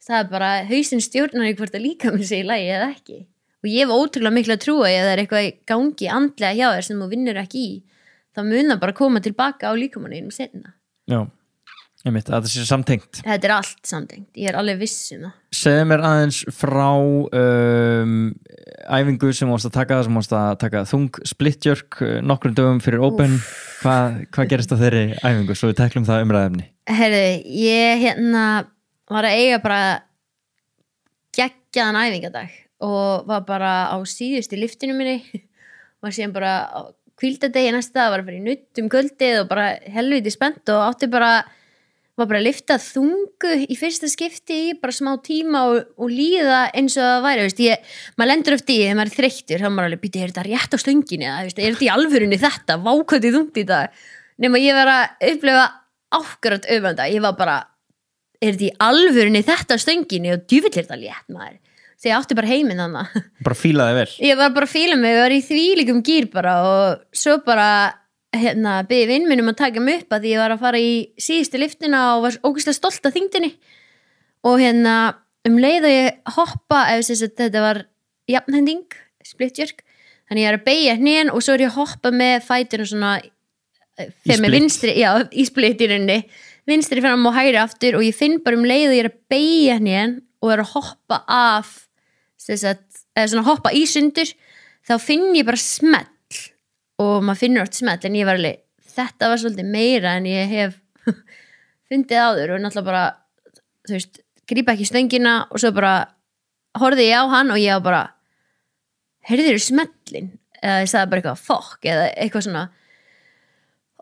það er bara, hausinn stjórnar hvort að líka mér sé í lagi eða ekki og ég hef ótrúlega miklu að trúa að það er eitthvað í gangi andlega hjá þér sem þú vinnur ekki í þá mun það bara koma tilbaka á líkamanninum setna. Já, einmitt, að það sé samtengt. Þetta er allt samtengt, ég er alveg viss það. Segðu mér aðeins frá æfingu sem varst að taka þung splitjörk nokkrum dögum fyrir Open. Hvað gerist á þeirri æfingu svo við teklum það umræðefni? Ég var að eiga bara geggjaðan æfingadag og var bara á síðustu liftinu minni og síðan bara hvíldadegi næsta var að fara í nutt kvöldið og bara helviti spennt og var bara að lyfta þungu í fyrsta skipti í bara smá tíma og líða eins og það væri, veist, maður lendur eftir því þegar maður er þreyttur, þá maður alveg býti, er þetta rétt á slönginni, er þetta í alvörunni þetta, vákvæmdi þungt í dag, nema ég var að upplifa ákvæmt öfanda, ég var bara, er þetta í alvörunni þetta á slönginni og djúvill er þetta létt maður, þegar ég átti bara heiminn þannig. Bara fílaði vel? Ég var bara að fíla mig, ég var í þvílíkum gýr bara og svo bara beði vinn minn að taka mig upp að því ég var að fara í síðustu lyftina og var ógeðslega stolt af þyngdinni og leið og ég hoppa þetta var jafnhending, splitjörk þannig ég er að beygja hnén og svo er ég að hoppa með fætuna svona þegar með vinstri, já, í split í rauninni vinstri fram og hægri aftur og ég finn bara leið og ég er að beygja hnén og er að hoppa af eða svona hoppa í sundur þá finn ég bara smell og maður finnur oft smell en ég var alveg, þetta var svolítið meira en ég hef fundið áður og náttúrulega bara, þú veist, grípa ekki stöngina og svo bara horfði ég á hann og ég var bara heyrðirðu smellin? Eða ég sagði bara eitthvað fokk eða eitthvað svona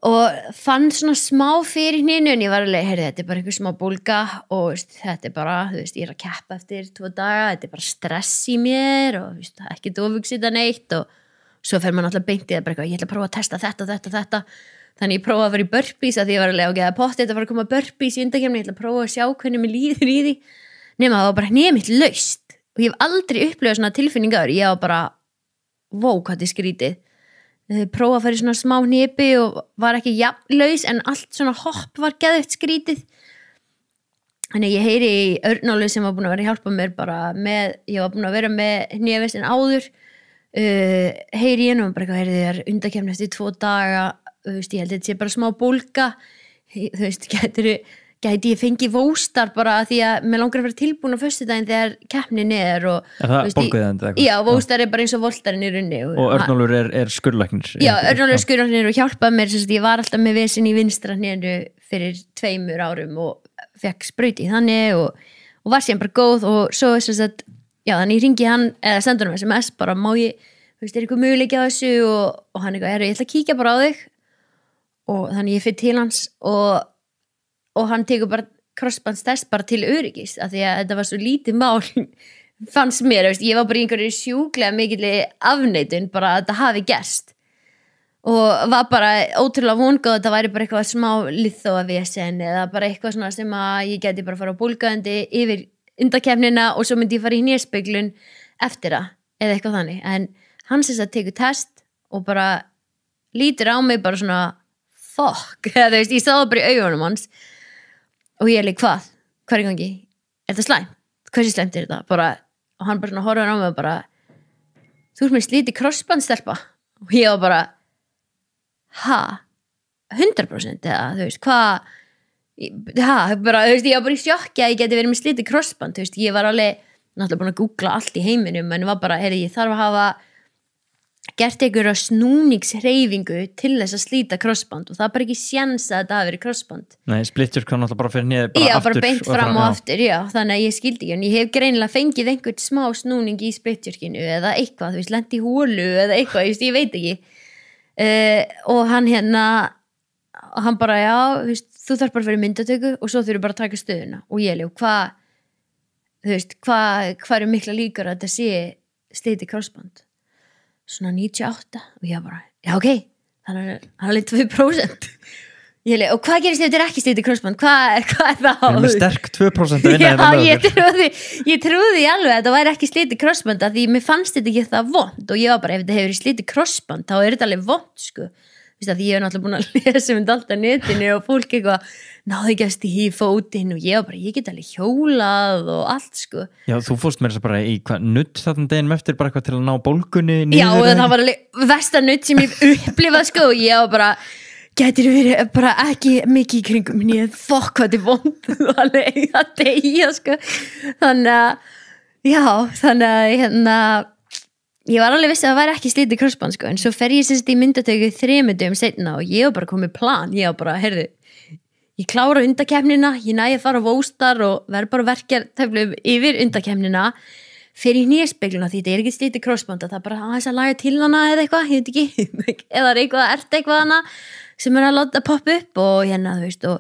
og fann svona smá fyrir hninu en ég var alveg, heyrði, þetta er bara eitthvað smá bólga og veist, þetta er bara, þú veist, ég er að keppa eftir 2 daga, þetta er bara stress í mér og veist, ekki dófugsita neitt og svo fer maður náttúrulega beint í það bara eitthvað, ég ætla að prófa að testa þetta þannig ég prófaði að fara í burpees að því ég var alveg að potta þetta var að koma burpees í undakefni, ég ætla að prófa að sjá hvernig mér líður í því nema það var bara nefnitt laust og ég hef aldrei upplifað svona tilfinningar ég var bara, vó hvað þetta er skrítið prófaði að fara í svona smá hnepi og var ekki jafn laus en allt svona hopp var geðveikt skrítið þannig ég heyri í Örnálu sem var búin að vera að hjálpa mér bara með, ég var búin að vera með hnefist en áður heyri ég nú bara eitthvað heyrði þér undakefni eftir 2 daga þú veist, ég held að þetta sé bara smá bólga þú veist, gæti ég fengið vóstar bara því að mér langar að vera tilbúin á föstudaginn þegar keppnin er og það bólguðandi eitthvað? Já, vóstar er bara eins og voltarinn í runni og Örnólfur er skurðlæknir? Já, Örnólfur er skurðlæknir og hjálpaði mér ég var alltaf með vesinn í vinstra hnénu fyrir 2 árum og fekk sprauti þannig og var síðan bara góð og svo já, þannig ringi hann, eða sendur hann SMS bara má ég, þú veist, er eitthvað möguleiki á þessu og hann eitthvað, ég ætla að kíkja bara á þig og þannig ég fyrir til hans og hann tekur bara crossbandstest bara til öryggis af því að þetta var svo lítið mál fannst mér, veist, ég var bara í einhverju sjúklega mikilli afneitun bara að þetta hafi gerst og var bara ótrúlega vongóð að þetta væri bara eitthvað smá liðþóavesen eða bara eitthvað svona sem að ég geti bara fara á bólgandi yfir undakeppnina og svo myndi ég fara í hnéspeglun eftir það eða eitthvað þannig en hann sem það tekur test og bara lítur á mig bara svona fuck, eða þú veist, ég sá það bara í augunum hans og ég er líka hvað er í gangi? Er þetta slæmt? Hversu slæmt er þetta? Bara, og hann bara svona horfður á mig og bara þú ert með slítið krossbandstelpa og ég var bara 100% eða þú veist, bara, þú veist, ég var bara í sjokki að ég geti verið með slítið krossband, þú veist, ég var alveg náttúrulega búin að googla allt í heiminum en var bara, ég þarf að hafa gert einhverja snúningshreyfingu til þess að slíta krossband og það er bara ekki séns að þetta hafi verið krossband. Nei, splittur kann náttúrulega bara fyrir niður bara já, aftur. Bara beint fram og aftur, já, þannig að ég skildi ekki en ég hef greinilega fengið einhvern smá snúning í splittjörkinu eða eitthvað, þú veist, lent í hólu eða eitthvað, ég veit ekki og hann hann bara, já, þú þarf bara að fyrir myndatöku og svo þurfum bara að taka stöðuna og ég lef, hvað er mikla líkur að þetta sé slítið krossband svona 98 og ég bara, já ok hann er alveg 2% ég lef, og hvað gerist ef þetta er ekki slítið krossband hvað er það? Við erum með sterk 2% að vinna ég trúði alveg að þetta væri ekki slítið krossband því mér fannst þetta ekki það vond og ég var bara, ef þetta hefur slítið krossband þá er þetta alveg vond sko því ég hef náttúrulega búin að lesa allt á netinu og fólk eitthvað náðu ekki að stíða í fótinn og ég var bara, ég get alveg hjólað og allt sko. Já, þú fórst mér þess að bara í hvað nutt þarna deginum eftir bara eitthvað til að ná bólgunni niður. Já, og það var alveg versta nutt sem ég upplifað sko og ég var bara, gætir verið bara ekki mikið í kringum en ég fokk hvað þetta er vond og alveg að deyja sko. Þannig að ég var alveg viss að það væri ekki slítið krossband sko, en svo fer ég sérst í myndatöku 3 dögum seinna og ég var bara komið plan, ég var bara, heyrðu, ég klára undakeppnina, ég næði að fara á Vóstar og verð bara verkjarteflum yfir undakeppnina, fer í hnéspegluna því þetta er ekki slítið krossband, það er bara aðeins að laga til hana eða eitthvað, ég veit ekki, eða eitthvað hana sem er að láta poppa upp og þú veist, og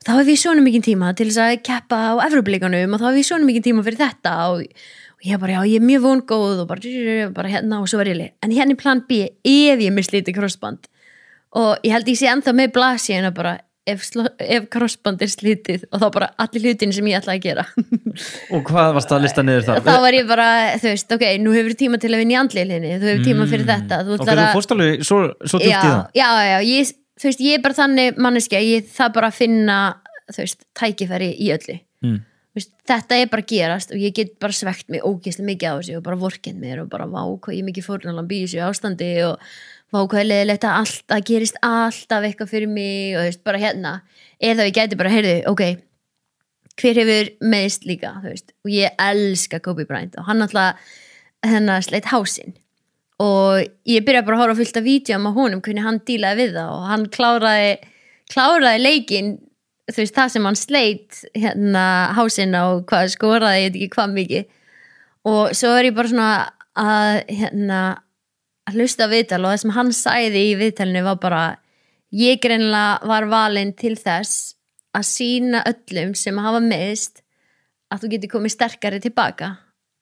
þá hef ég svona mikið tíma til þess að keppa á Evrópuleikunum og þá hef ég svona mikið tíma fyrir þetta og ég bara, já, ég er mjög vongóð og bara og svo var ég leið. En hérna í plan B ef ég mislítið krossband og ég held ég sé ennþá með blaðsíðuna bara ef krossband er slítið og þá bara allir hlutin sem ég ætlaði að gera. Og hvað varst það að lista niður það? Þá var ég bara, þú veist, ok, nú hefur tíma til að vinna í andliðinni, þú hefur tíma fyrir þetta. Ok, þú fórst alveg svo djúpt í það? Já, þú veist, ég er bara þannig manneskja, ég það bara að finna, þú veist, tækifæri í öllu. Þetta er bara að gerast og ég get bara svegt mig ógeðslega mikið á þessu og bara vorkennt mér og bara vá hvað ég mikið fórnarlamb í þessu ástandi og vá hvað er leiðilegt að alltaf gerist alltaf eitthvað fyrir mig og þú veist, bara eða ég gæti bara, heyrðu, ok hver hefur meðist líka, þú veist og ég elska Kobe Bryant og hann alltaf sleitt hásinn og ég byrjaði bara að horfa fullt af vídeóum á honum, hvernig hann dílaði við það og hann kláraði leikinn þú veist, það sem hann sleit hásinn og hvað skoraði ég veit ekki hvað mikið og svo er ég bara svona að hlusta á viðtal og það sem hann sagði í viðtalinu var bara ég greinilega var valinn til þess að sýna öllum sem hafa meiðst að þú getur komið sterkari tilbaka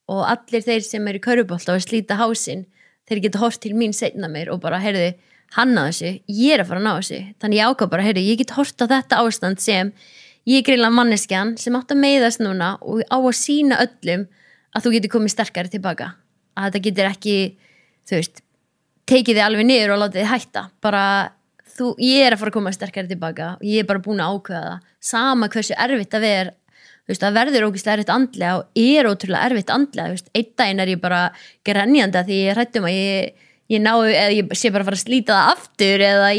og allir þeir sem eru í körfubolta og slíta hásinn þeir geta hort til mín seinna mér og bara, heyrðu hann á þessu, ég er að fara að ná þessu þannig ég ákvað bara, heyrðu, ég get hort á þetta ástand sem ég er greinilega manneskjan sem átt að meiðast núna og á að sýna öllum að þú getur komið sterkari tilbaka að þetta getur ekki, þú veist tekið þig alveg niður og látið þig hætta bara, ég er að fara að koma sterkari tilbaka og ég er bara búin að ákveða það sama hversu erfitt að vera þú veist, það verður ógeðslega erfitt andlega og er ótrúlega erfitt andlega, þú veist, einn daginn er ég bara grenjandi því ég hræddi að ég ég sé bara að fara að slíta það aftur eða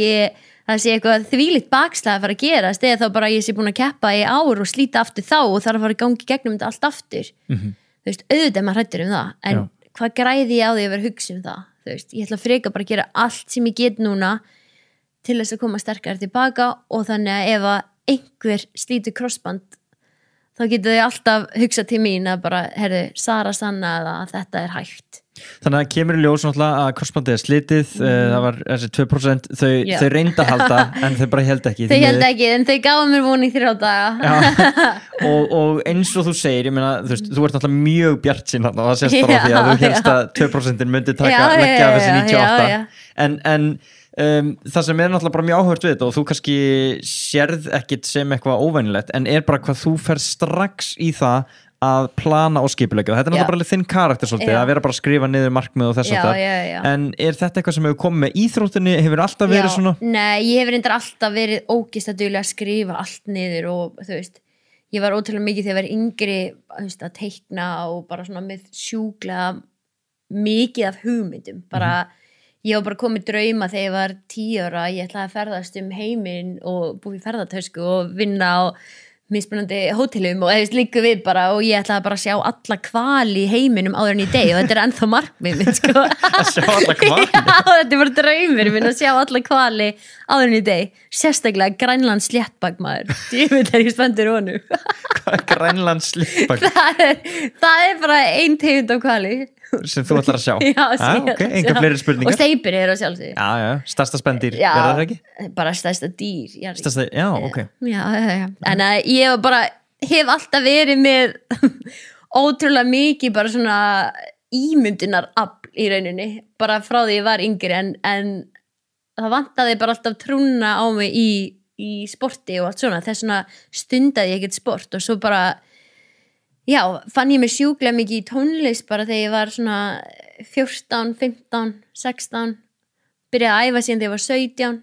það sé eitthvað þvílíkt bakslag að fara að gerast eða þá bara ég sé búin að keppa í ár og slíta aftur þá og þarf að fara í gangi gegnum þetta allt aftur þú veist, auðvitað maður hræddur það en hvað græði ég á því að vera að hugsa það þú veist, ég ætla að freka bara að gera allt sem ég get núna til þess að koma sterkar tilbaka og þannig að ef að einhver slítur krossband þá getur þau alltaf hugsað til mín að bara, heyrðu, Sara sannaði að þetta er hægt. Þannig að kemur í ljós náttúrulega að krossbandið er slitið, það var þessi 2%, þau reynda að halda en þau bara held ekki. Þau held ekki, en þau gáðu mér von í 3 daga. og eins og þú segir, ég meina, þú ert náttúrulega mjög bjartsýn og það sést bara á því að þú helst að 2% myndi leggja af þessi 98. En það sem er náttúrulega bara mjög áhört við þetta og þú kannski sérð ekkit sem eitthvað óvænilegt en er bara hvað þú fer strax í það að plana og skipuleggja þetta er náttúrulega bara þinn karakter svolítið að vera bara að skrifa niður markmið og þess að það en er þetta eitthvað sem hefur komið með íþróttinni hefur alltaf verið svona? Nei, ég hefur reyndar alltaf verið ógeðslega dugleg að skrifa allt niður og þú veist ég var ótrúlega mikið þegar ég var yngri að teikna og bara svona með sjúklega mikið af hugmyndum bara ég var bara komið drauma þegar ég var 10 ára ég ætlaði að ferðast heiminn og búið í ferðatösku og vinna á mismunandi hótelum og eða líka við bara og ég ætlaði bara að sjá alla hvali í heiminum áður en í deg og þetta er ennþá markmið minn sko að sjá alla hvali? Já, þetta er bara draumur minn að sjá alla hvali áður en í deg sérstaklega Grænland sléttbak ég veit að ég spendur honum Hvað er Grænland sléttbak? það er bara ein tegund af hvali sem þú ætlar að sjá einhver fleiri spurningar og steipir er að sjálfsögðu stærsta spendýr, er það ekki? Bara stærsta dýr ok en ég bara hef alltaf verið með ótrúlega mikið bara svona ímyndunarafl í rauninni bara frá því ég var yngri en það vantaði bara alltaf trúna á mig í sporti og allt svona þess vegna stundaði ég ekkert sport og svo bara já, fann ég mig sjúklega mikið í tónlist bara þegar ég var svona 14, 15, 16 byrjaði að æfa síðan þegar ég var 17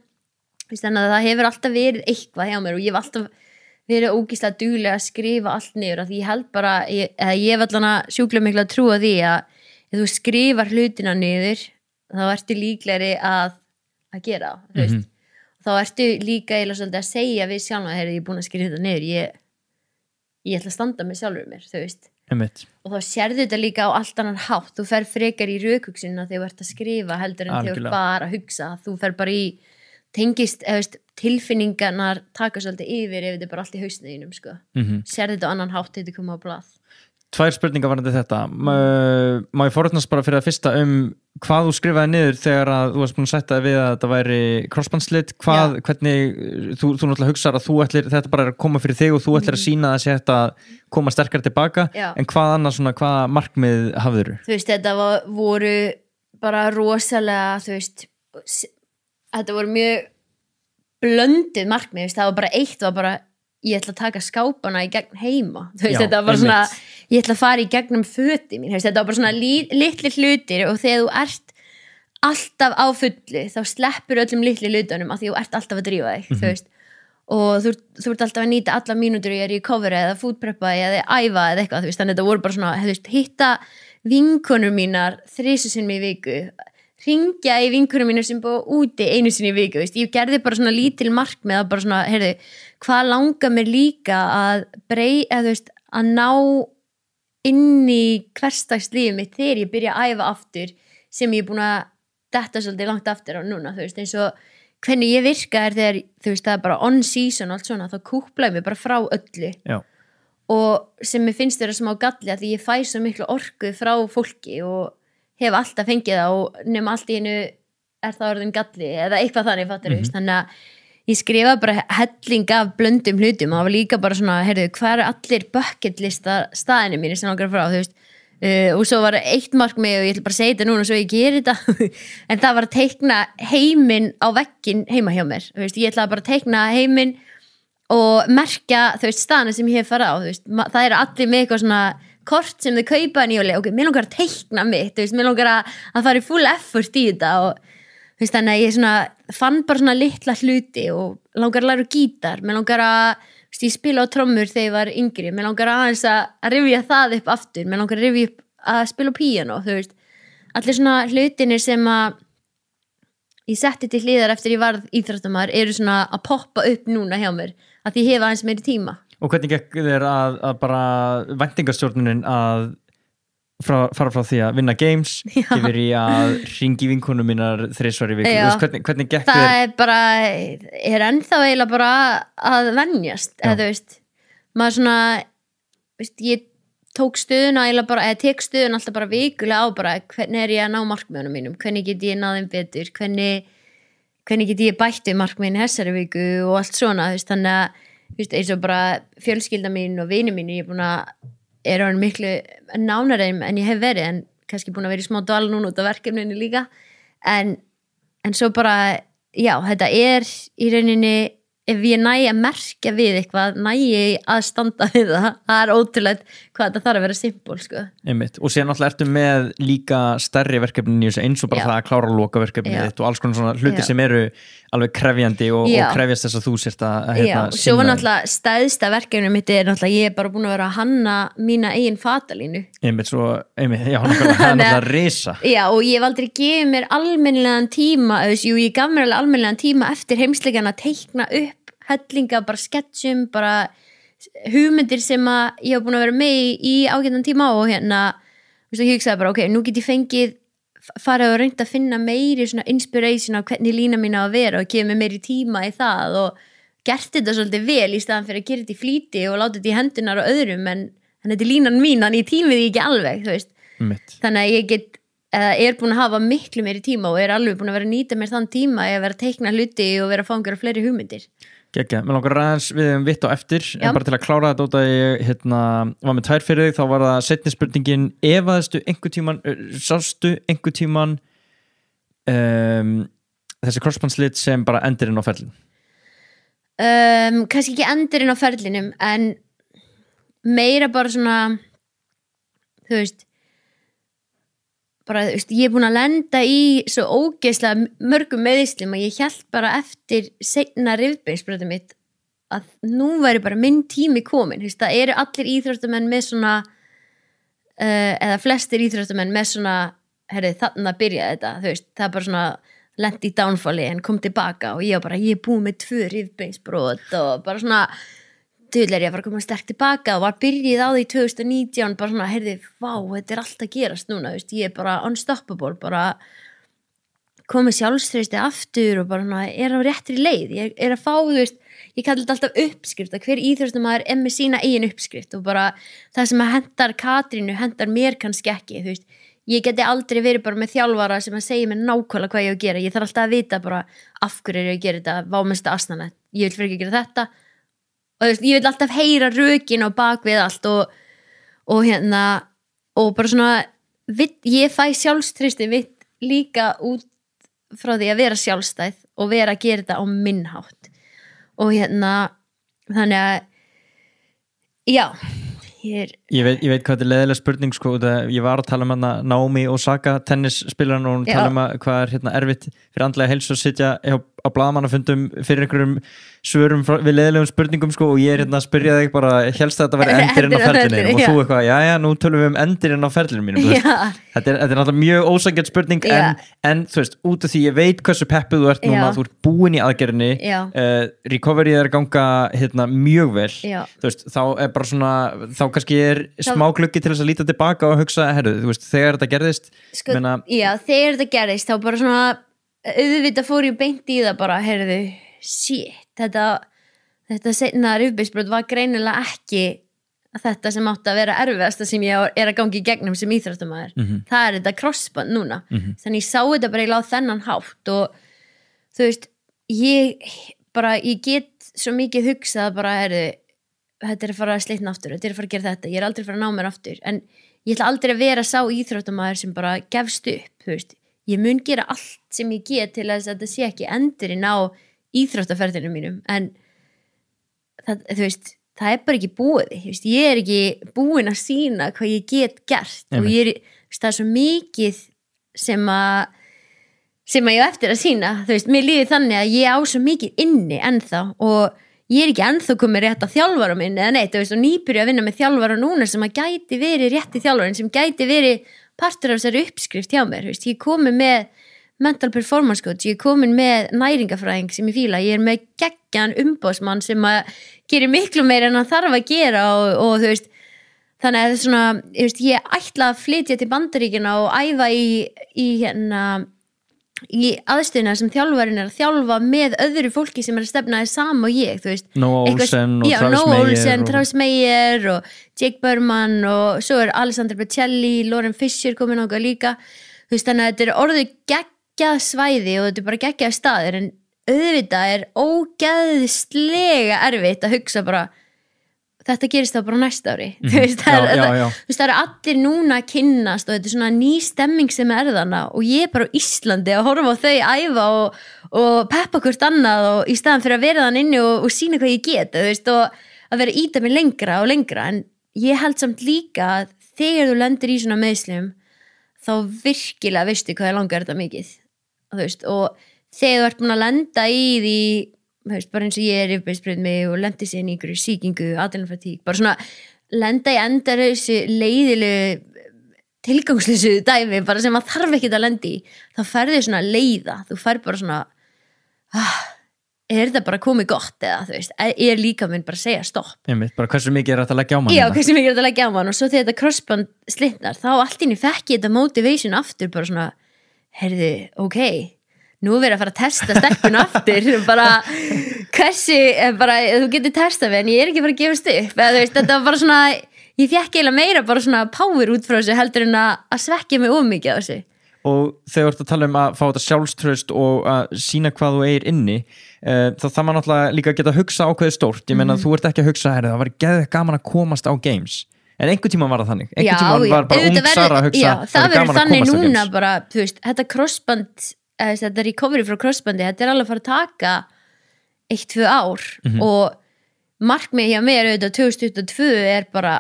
þannig að það hefur alltaf verið eitthvað hjá mér og ég hef alltaf verið ógeðslega dugleg að skrifa allt niður af því ég held bara, ég hef allan að sjúklega miklu að trúa því að ef þú skrifar hlutina niður þá ertu líklegri að gera þú veist þá ertu líka eiginlega svolítið að segja við sjálf að ég er búin að skrifa þetta niður ég ætla að standa með sjálfur mér, þú veist og þá sérðu þetta líka á allt annan hátt þú fer frekar í rökhugsunina þegar þú ert að skrifa heldur en þegar þú bara að hugsa þú fer bara í tengist tilfinningarnar taka svolítið yfir ef þetta er bara allt í hausnum sko. Sérðu þetta á annan hátt þegar þetta koma á blað 2 spurningar varandi þetta má ég forutnast bara fyrir að fyrsta hvað þú skrifaði niður þegar að þú varst búin að setja við að þetta væri crossbandslit hvernig, þú náttúrulega hugsar að þetta bara er að koma fyrir þig og þú ætlir að sína að þetta koma sterkar tilbaka en hvað annars svona, hvaða markmið hafður? Þú veist, þetta voru bara rosalega, þú veist þetta voru mjög blöndið markmið, það var bara eitt var bara ég ætla að taka skápana í gegn heima þú veist, þetta var bara svona ég ætla að fara í gegnum föti mín þetta var bara svona litli hlutir og þegar þú ert alltaf á fullu þá sleppur öllum litli hlutunum af því þú ert alltaf að drífa þig þú veist og þú ert alltaf að nýta alla mínútur ég er í cover eða foodpreppa eða æfa eða eitthvað þú veist, þannig þetta voru bara svona veist, hitta vinkonur mínar 3 sinnum í viku hringja í vinkonur mínar sem búið úti 1 sinni í viku veist. Ég gerði bara svona lítil markmið að bara svona, heyrðu, hvað langar mér líka að að ná inn í hversdagslífið mitt þegar ég byrja að æfa aftur sem ég er búin að detta svolítið langt aftur á núna, þú veist, eins og hvernig ég virka þegar, þú veist, það er bara on season og allt svona, þá kúplaði mér bara frá öllu og sem mér finnst þeirra smá galli að því ég fæ svo miklu orku frá fólki og hef alltaf fengið það og nema allt í einu er það orðin galli eða eitthvað þannig fattur þannig að ég skrifa bara helling af blöndum hlutum og það var líka bara svona, heyrðu, hvað er allir bucket lista staðinu mínir sem langar frá, þú veist og svo var eitt markmið og ég ætla bara að segja þetta núna svo ég geri þetta en það var að teikna heiminn á vegginn heima hjá mér, þú veist, ég ætla bara að teikna heiminn og merkja, þú veist, staðina sem ég hef farið á, þú veist, það er allir með eitthvað svona kort sem þau kaupa nýjulega, ok, mér langar að teikna mitt, þú veist, mér langar að fara í full effort í þetta og þú veist, þannig að ég svona fann bara svona litla hluti og langar að læra gítar, mér langar að þú veist, ég spila á trommur þegar ég var yngri, mér langar aðeins að rifja það upp aftur, mér langar að rifja upp að spila á píanó, þú veist, allir svona hlutinir sem að ég setti til hliðar eftir ég varð íþróttamaður eru svona að poppa upp núna hjá mér, að ég hef aðeins meiri tíma. Og hvernig gekk þér að bara væntingastjórnunin að fara frá því að vinna games yfir í að hringi vinkonum mínar 3 í viku, hvernig gekk þér? Það er bara, er ennþá eiginlega bara að venjast, eða þú veist maður svona, ég tók stöðuna eða tek stöðuna alltaf bara vikulega á bara hvernig ég að ná markmiðunum mínum, hvernig get ég náðum betur, hvernig get ég bætti markmiðin þessari viku og allt svona, þannig að eins og bara fjölskylda mín og vini mín ég er orðin miklu nánari en ég hef verið, en kannski búin að vera í smá dvala núna út af verkefninu líka en svo bara já, þetta í rauninni ef ég næ að merkja við eitthvað næ ég að standa við það ótrúlegt hvað þetta þarf að vera simpul sko. Einmitt. Og síðan náttúrulega ertu með líka stærri verkefni eins og bara það að klára lokaverkefnið þitt og alls konar svona hlutir sem eru alveg krefjandi og krefjast þess að þú sért að já, svo var náttúrulega stæðsta verkefni mitt náttúrulega ég er bara búin að vera að hanna mína eigin fatalínu einmitt, já, náttúrulega risa já, og ég hef aldrei gefið mér almennilegan tíma ég gaf mér alveg almennilegan tíma eftir heimsleikan að teikna upp hellinga, bara sketsjum, bara hugmyndir sem að ég hef búin að vera með í ágætan tíma og ég hugsaði bara, ok, nú get ég fengið farið og reynt að finna meiri svona inspiration á hvernig lína mín á að vera og gefa mér meiri tíma í það og gert þetta svolítið vel í staðan fyrir að gera þetta í flýti og láta þetta í hendunar og öðrum en þetta er línan mín, en ég tímið því ekki alveg, þú veist þannig að ég get er búin að hafa miklu meiri tíma og er alveg búin að vera að nýta mér þann tíma að vera að teikna hluti og vera að fá einhverja fleiri hugmyndir Mér langar aðeins við vitt á eftir en bara til að klára þetta út að ég var með 2 fyrir þig, þá var það seinni spurningin sástu einhver tíman þessi crossbandslit sem bara endurinn á ferlin kannski ekki endurinn á ferlinum en meira bara svona þú veist bara, ég er búin að lenda í svo ógeðslega mörgum meðislum að ég hélt bara eftir seinna rifbeinsbroti mitt að nú væri bara minn tími komin það eru allir íþróttamenn með svona eða flestir íþróttamenn með svona þarna byrjaði þetta, það er bara svona lendi í downfalli en kom tilbaka og ég er búin með 2 rifbeinsbrot og bara svona er ég að fara að koma sterkt tilbaka og var byrjið á því 2019 bara svona, vá, þetta er allt að gerast núna ég er bara unstoppable bara komið sjálfstrausti aftur og bara svona, er á réttri leið ég er að fá, ég kalli þetta alltaf uppskrift að hver íþróttamæður er með sína eigin uppskrift og bara það sem að hendar Katrínu, hendar mér kannski ekki ég geti aldrei verið bara með þjálfara sem að segja mér nákvæmlega hvað ég á að gera ég þarf alltaf að vita bara af hverju ég að gera þetta vámest asnana, ég vil fyrir ekki gera þetta og ég vil alltaf heyra rökin á bakvið allt og og bara svona ég fæ sjálfstrausti mitt líka út frá því að vera sjálfstæð og vera að gera þetta á minn hátt og þannig að já Ég veit hvað þetta er leiðilega spurning sko, ég var að tala um Naomi Osaka tennisspilaran og hún tala um hvað er erfitt fyrir andlega heilsu að sitja á blaðamannafundum fyrir einhverjum svörum við leiðilegum spurningum sko, og ég að spyrja þig bara, helst að þetta væri endirinn á ferlinum og þú eitthvað, já, nú tölum við um endirinn á ferlinum mínum þetta er náttúrulega mjög ósanngjarn spurning en þú veist, út af því ég veit hversu peppuð þú ert núna, þú ert búin í aðgerðinni recovery er að ganga mjög vel þú veist, þá er bara svona þá kannski er smá gluggi til þess að líta tilbaka og hugsa, þú veist, þegar þetta gerðist sko, þegar þetta gerðist þá bara svona auðvitað fór ég beint í það bara, shit, þetta seinna rifbeinsbrot var greinilega ekki þetta sem átti að vera erfiðasta sem ég er að gangi í gegnum sem íþróttamæður það er þetta crossband núna þannig ég sá þetta bara á þennan hátt og þú veist ég get svo mikið hugsað bara, þetta er að fara að slitna aftur, þetta er að fara að gera þetta, ég er aldrei að fara að ná mér aftur en ég ætla aldrei að vera sá íþróttamæður sem bara gefst upp, þú veist ég mun gera allt sem ég get til að þetta sé ekki endurinn á íþróttaferðinu mínum en þú veist, það er bara ekki búið ég er ekki búin að sýna hvað ég get gert og það er svo mikið sem að ég á eftir að sýna þú veist, mér líður þannig að ég á svo mikið inni ennþá og ég er ekki ennþá komið rétt að þjálfara minn eða neitt, þú veist, og nýbyrja að vinna með þjálfara núna sem að gæti verið rétti þjálfarin sem gæti verið partur af þessari uppskrift hjá mér, þú veist, ég er komið með mental performance coach, ég er komin með næringafræðing sem ég fíla, ég er með geggjan umbóðsmann sem að gerir miklu meira en hann þarf að gera og þú veist, þannig að það er svona, þú veist, ég ætla að flytja til Bandaríkina og æfa í í aðstöðuna sem þjálfarinn að þjálfa með öðru fólki sem að stefna þess sama og ég, þú veist Noah Olsen og Noah Olsen, Travis Meyer og Jake Berman og svo Alessandro Becelli, Lauren Fisher komin ákvað líka, þú veist, þannig að þetta orðið geggjað svæði og þetta bara geggjað staðir, en auðvitað ógeðslega erfitt að hugsa bara þetta gerist þá bara næsta ári þú veist, það er allir núna að kynnast og þetta svona ný stemming sem þarna og ég bara á Íslandi að horfa á þau æfa og peppa hvort annað og í staðan fyrir að vera þann inni og sína hvað ég get, þú veist, og að vera íta mig lengra og lengra, en ég held samt líka að þegar þú lendir í svona meiðslum þá virkilega veistu hvað langar þetta mikið, þú veist, og þegar þú ert búin að lenda í því bara eins og ég yfirbreyðsbreyð mig og lendi sér í einhverju sýkingu, adrenalfatík, bara svona lenda í endalausu leiðilegu tilgangslausu dæmi bara sem maður þarf ekkert að lenda í, þá ferðu svona leiða, þú ferð bara svona er þetta bara komið gott eða þú veist, er líka minn bara að segja stopp. Bara hversu mikið er þetta að leggja á mann? Já, hversu mikið er þetta að leggja á mann og svo þegar þetta crossband slitnar, þá allt inni fekk ég þetta motivation aftur, bara svona heyrðu, ok, nú verið að fara að testa stelpun aftur bara hversu bara, þú getur testað við en ég er ekki að fara að gefast upp eða, veist, þetta var bara svona ég fekk eiginlega meira bara svona power út frá þessu heldur en að svekkja mig of mikið á þessu. Og þegar þú ert að tala að fá þetta sjálfstraust og að sína hvað þú eigir inni þá það maður náttúrulega líka að geta að hugsa ákveðið stórt, ég meina þú ert ekki að hugsa það var geðið gaman að komast á games en einhvern tíma var það þannig, einhvern tíma var bara ung Sara að hugsa það verður þannig núna bara, þú veist, þetta crossband þetta recovery frá crossbandi, þetta alveg að fara að taka 1-2 ár og markmið hjá mér auðvitað 2022 er bara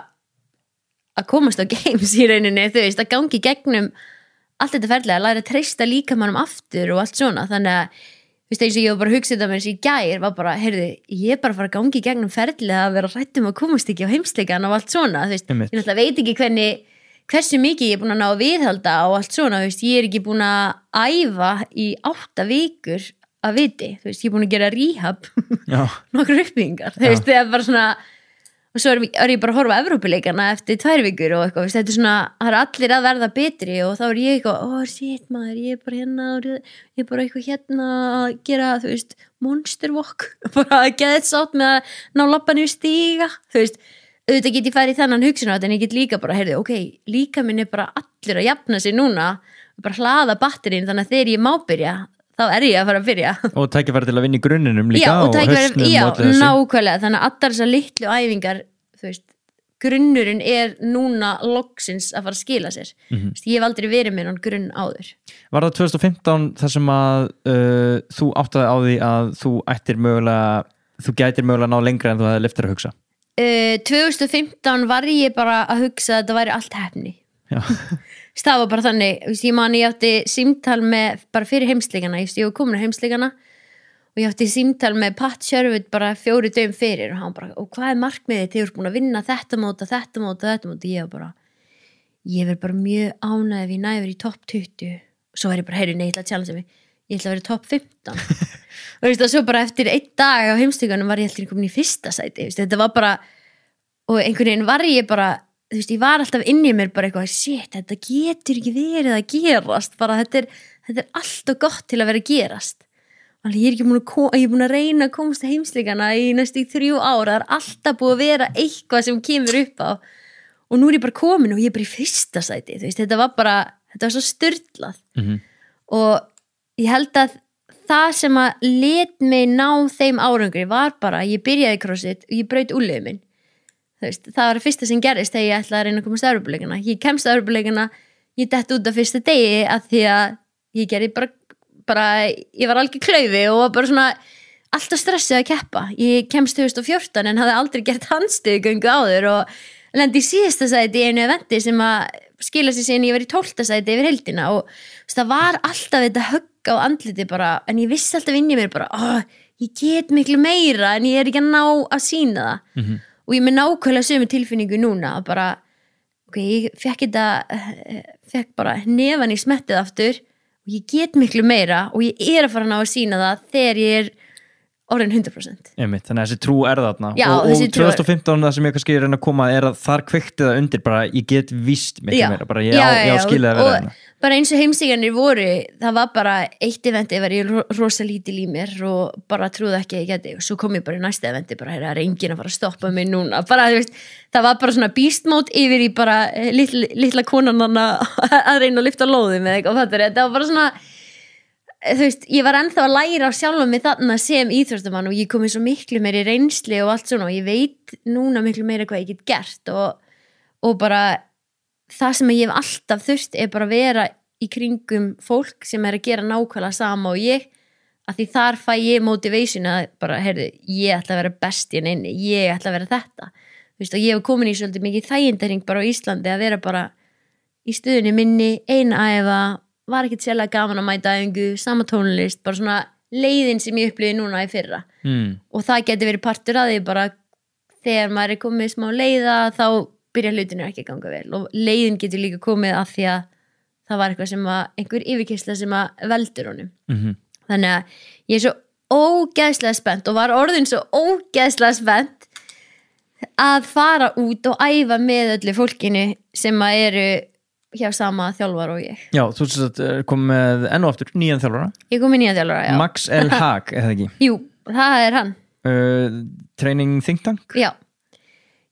að komast á games í rauninni, þú veist, að gangi gegnum allt þetta ferðlega, að læra að treysta líkamannum aftur og allt svona, þannig að þú veist, eins og ég var bara að hugsa þetta með þessi í gær var bara, heyrðu, ég er bara að fara að gangi gegnum ferðlega að vera hrættum að komast ekki á heimsleikan og allt svona, þú veist, ég náttúrulega veit ekki hversu mikið ég er búin að ná að viðhalda og allt svona, þú veist, ég er ekki búin að æfa í 8 vikur að viti, þú veist, ég er búin að gera rehab nokkur uppbyggingar, þú veist, það er bara svona og svo er ég bara að horfa á Evrópuleikana eftir 2 vikur og eitthvað, þetta er svona það er allir að verða betri og þá er ég eitthvað shit maður, ég er bara hérna ég er bara eitthvað hérna að gera, þú veist, monster walk bara að geða þetta sátt með að ná labbanum stíga, þú veist auðvitað get ég farið í þennan hugsunátt en ég get líka bara, heyrðu, ok, líka minn er bara allir að jafna sig núna og bara hlaða batterín þannig að þegar ég má byrja þá er ég að fara að byrja og tækifæri til að vinna í grunninum líka og hausnum nákvæmlega, þannig að allar þessar litlu æfingar, þú veist, grunnurinn er núna loksins að fara að skila sér ég hef aldrei verið með hann grunn áður. Var það 2015 þar sem að þú áttaði á því að þú gætir mögulega ná lengra en þú hefði leyft þér að hugsa? 2015 var ég bara að hugsa að þetta væri allt hefni það var bara þannig, ég átti símtal með, bara fyrir heimsleikana ég var komin á heimsleikana og ég átti símtal með Pat Sherwood bara 4 dögum fyrir og hann bara, og hvað er markmiðið þegar þú ert búin að vinna þetta mót ég verð bara mjög ánægð ef ég næði í topp 20 og svo var ég bara, heyri, nei, ég ætla að challenge mig ég ætla að vera í topp 15 og veist, svo bara eftir 1 dag á heimsleikunum var ég alltaf komin í 1. sæti veist, þetta var bara, og einhvern veginn var ég bara, þú veist, ég var alltaf inn í mér bara eitthvað, shit, þetta getur ekki verið að gerast, bara þetta er alltaf gott til að vera að gerast og ég er búin að reyna að komast að heimsleikana í næstu 3 ára, það er alltaf búið að vera eitthvað sem kemur upp á og nú er ég bara komin og ég er bara í 1. sæti, þú veist, þetta var svo sturlað og ég held að það sem að let mig ná þeim árangri var bara að ég byrjaði crossfit og ég braut úlnliðinn minn. Það var það fyrsta sem gerist þegar ég ætlaði að reyna að komast að Evrópuleikana. Ég kemst að Evrópuleikana, ég dett út af fyrsta degi að því að ég gerði bara ég var algjör klaufi og bara svona alltaf stressið að keppa. Ég kemst 2014 en hafði aldrei gert handstuðgöngu áður og lendi í síðasta sæti í einu eventi sem að skila sér síðan ég var í 12. sæti yfir heildina og það var alltaf þetta högg á andliti bara, en ég vissi alltaf inn í mér bara, ég get miklu meira en ég er ekki að ná að sýna það og ég með nákvæmlega sömu tilfinningu núna og bara, ok, ég fekk bara nefan í smettið aftur og ég get miklu meira og ég er að fara að ná að sýna það þegar ég er orðin 100%. Einmitt, þannig að þessi trú er þarna. Já, og þessi trú 2015 það sem ég kannski reyna að koma er að þar kveikti það undir bara ég get víst miklu meira, bara ég á skilið að vera hérna. bara eins og heimsíkjarnir voru, það var bara eitt eventi var ég rosa lítil í mér og bara trúði ekki að ég geti og svo kom ég bara í næsta eventi bara, það enginn að fara að stoppa mig núna bara, þú veist, það var bara svona beast mode yfir í bara litla konan að reyna að lyfta lóðum eða eitthvað, þetta var bara svona þú veist, ég var ennþá að læra á sjálfa mig þarna sem íþróttamann og ég kom í svo miklu meiri reynsli og allt svona og ég veit núna miklu meira hvað ég get gert og bara það sem ég hef alltaf þurft bara að vera í kringum fólk sem að gera nákvæmlega sama og ég að því þar fæ ég motivation að bara, heyrðu, ég ætla að vera best í henni ég ætla að vera þetta veist, og ég hef komin í svolítið mikið þægindaring bara á Íslandi að vera bara í stöðunni minni eina æfa, var ekkert sérlega gaman að mæta æfingu, sama tónlist bara svona leiðin sem ég upplýði núna í fyrra og það geti verið partur að því bara þegar maður komið smá leiða þá byrja hlutinu ekki að ganga vel og leiðin getur líka komið af því að það var eitthvað sem að einhver yfirkeyrsla sem að veldur honum þannig að ég er svo ógeðslega spennt og var orðin svo ógeðslega spennt að fara út og æfa með öllu fólkinu sem að eru hjá sama þjálfara og ég Já, þú kom með enn og aftur nýjan þjálfara Ég kom með nýjan þjálfara, já Max El Hag, eða ekki? Jú, það er hann Training Think Tank? Já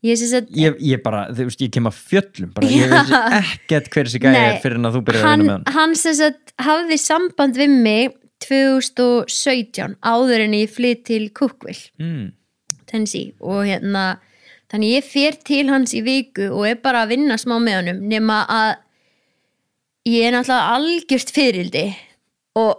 Ég bara, þú veist, ég kem að fjöllum bara, ég veist ekkert hver þessi gæði er fyrir en að þú byrjar að vinna með hann sem sagt hafði samband við mig 2017 áður en ég flytt til Cookville Tennessee og þannig ég fer til hans í viku og bara að vinna smá með honum nema að ég náttúrulega algjört fyririldi og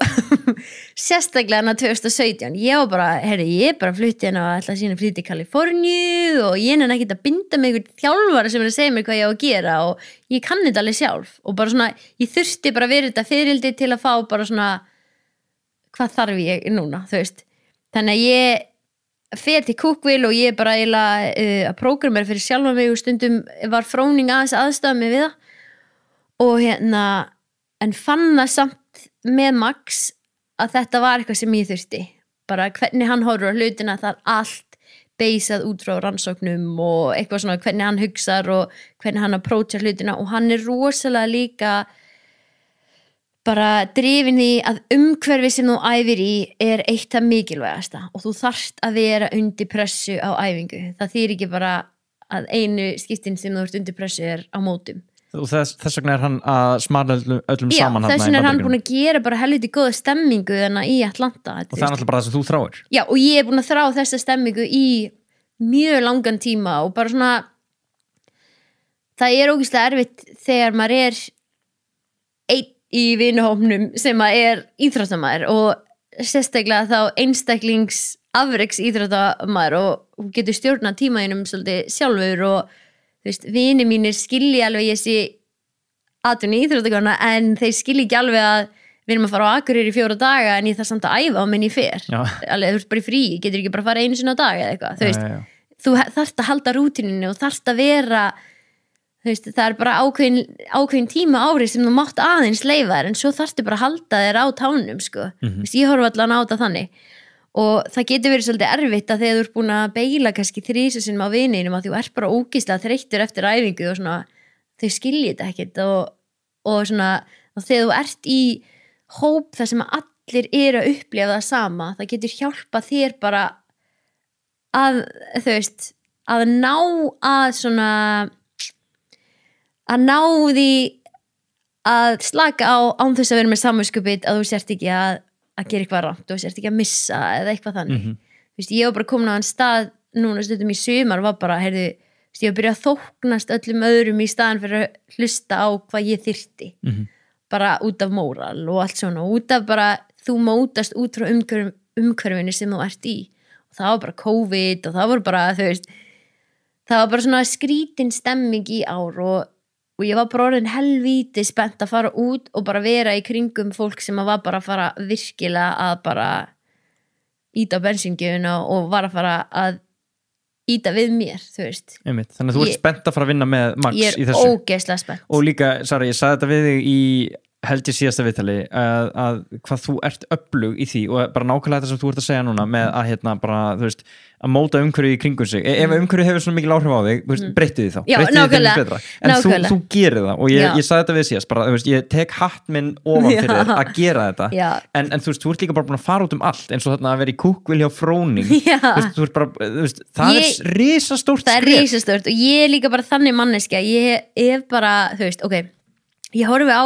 sérstaklega hana 2017 ég var bara, ég bara flutti hérna og ætla að sína flytti í Kaliforníu og ég ekki að binda mig einhvern þjálfara sem að segja mér hvað ég á að gera og ég kann þetta alveg sjálf og bara svona, ég þurfti bara verið þetta fyririldi til að fá bara svona hvað þarf ég núna, þú veist þannig að ég fer til Cookville og ég bara eiginlega að prógramera fyrir sjálfa mig og stundum var fróning aðstæða mig við það og en fann það samt með Max að þetta var eitthvað sem ég þurfti bara hvernig hann horfir á hlutina það allt beisað út frá rannsóknum og eitthvað svona hvernig hann hugsar og hvernig hann approachar hlutina og hann rosalega líka bara drifin í að umhverfi sem þú æfir í eitt af mikilvægasta og þú þarft að vera undir pressu á æfingu það þýr ekki bara að einu skiptin sem þú ert undir pressu á mótum og þess vegna hann að smala öllum saman þess vegna hann búin að gera bara helviti góða stemmingu í Atlanta og það náttúrulega bara það sem þú þráir já og ég búin að þrá þessa stemmingu í mjög langan tíma og bara svona það ógeðslega erfitt þegar maður einn í vinuhópnum sem að íþróttamaður og sérstaklega þá einstaklingsafreks íþróttamaður og getur stjórnað tímaðinum svolítið sjálfur og þú veist, vini mínir skilji alveg þessi atvinni íþróttakona en þeir skilji ekki alveg að við erum að fara á Akureyri í 4 daga en ég þarf samt að æfa á menn ég fer alveg, þú ert bara í frí, getur ekki bara að fara einu sinni á dag eða eitthvað, þú veist, þú þarft að halda rútininu og þarft að vera þú veist, það bara ákveðin tíma ári sem þú mátt aðeins leyfa þér en svo þarftu bara að halda þér á tánum sko, þú veist, ég horfa allan á þetta þannig og það getur verið svolítið erfitt að þegar þú ert búin að beila kannski 3 sinnum á vininum að þú ert bara ógeðslega þreyttur eftir æfingu og svona, þau skilji þetta ekkert og svona, og þegar þú ert í hóp þar sem allir eru að upplifa það sama, það getur hjálpað þér bara að, þú veist, að ná að svona að ná því að slaka á án þess að vera með samviskubit að þú sért ekki að gera eitthvað rangt og sért ekki að missa eða eitthvað þannig þú veist, ég var bara komin á þann stað núna stundum í sumar var bara, heyrðu, ég var að byrja að þóknast öllum öðrum í staðan fyrir að hlusta á hvað ég þyrfti bara út af móral og allt svona út af bara, þú mótast út frá umhverfinu sem þú ert í og það var bara COVID og það var bara, þú veist það var bara svona skrítin stemming í ár og ég var bara orðin helvíti spennt að fara út og bara vera í kringum fólk sem var bara að fara virkilega að bara íta á bensíngjöfuna og var að fara að íta við mér, þú veist Einmitt. Þannig að þú ert spennt að fara að vinna með Max í þessu Ég ógeðslega spennt og líka, Sara, ég sagði þetta við þig í held ég síðasta viðtali að hvað þú ert öflug í því og bara nákvæmlega þetta sem þú ert að segja núna með að bara, þú veist, að móta umhverju í kringum sig ef umhverju hefur svona mikil áhrif á þig breyttu því þá, breyttu því þeim betra en þú gerir það og ég sagði þetta við síðast bara, þú veist, ég tek hatt minn ofan fyrir þér að gera þetta en þú veist, þú ert líka bara búin að fara út eins og þarna að vera í Cookville hjá Fróning þú veist, bara, þú veist, það er risastórt það er risastórt og ég er líka bara þannig manneskja, ég bara, þú veist, ok ég horfi á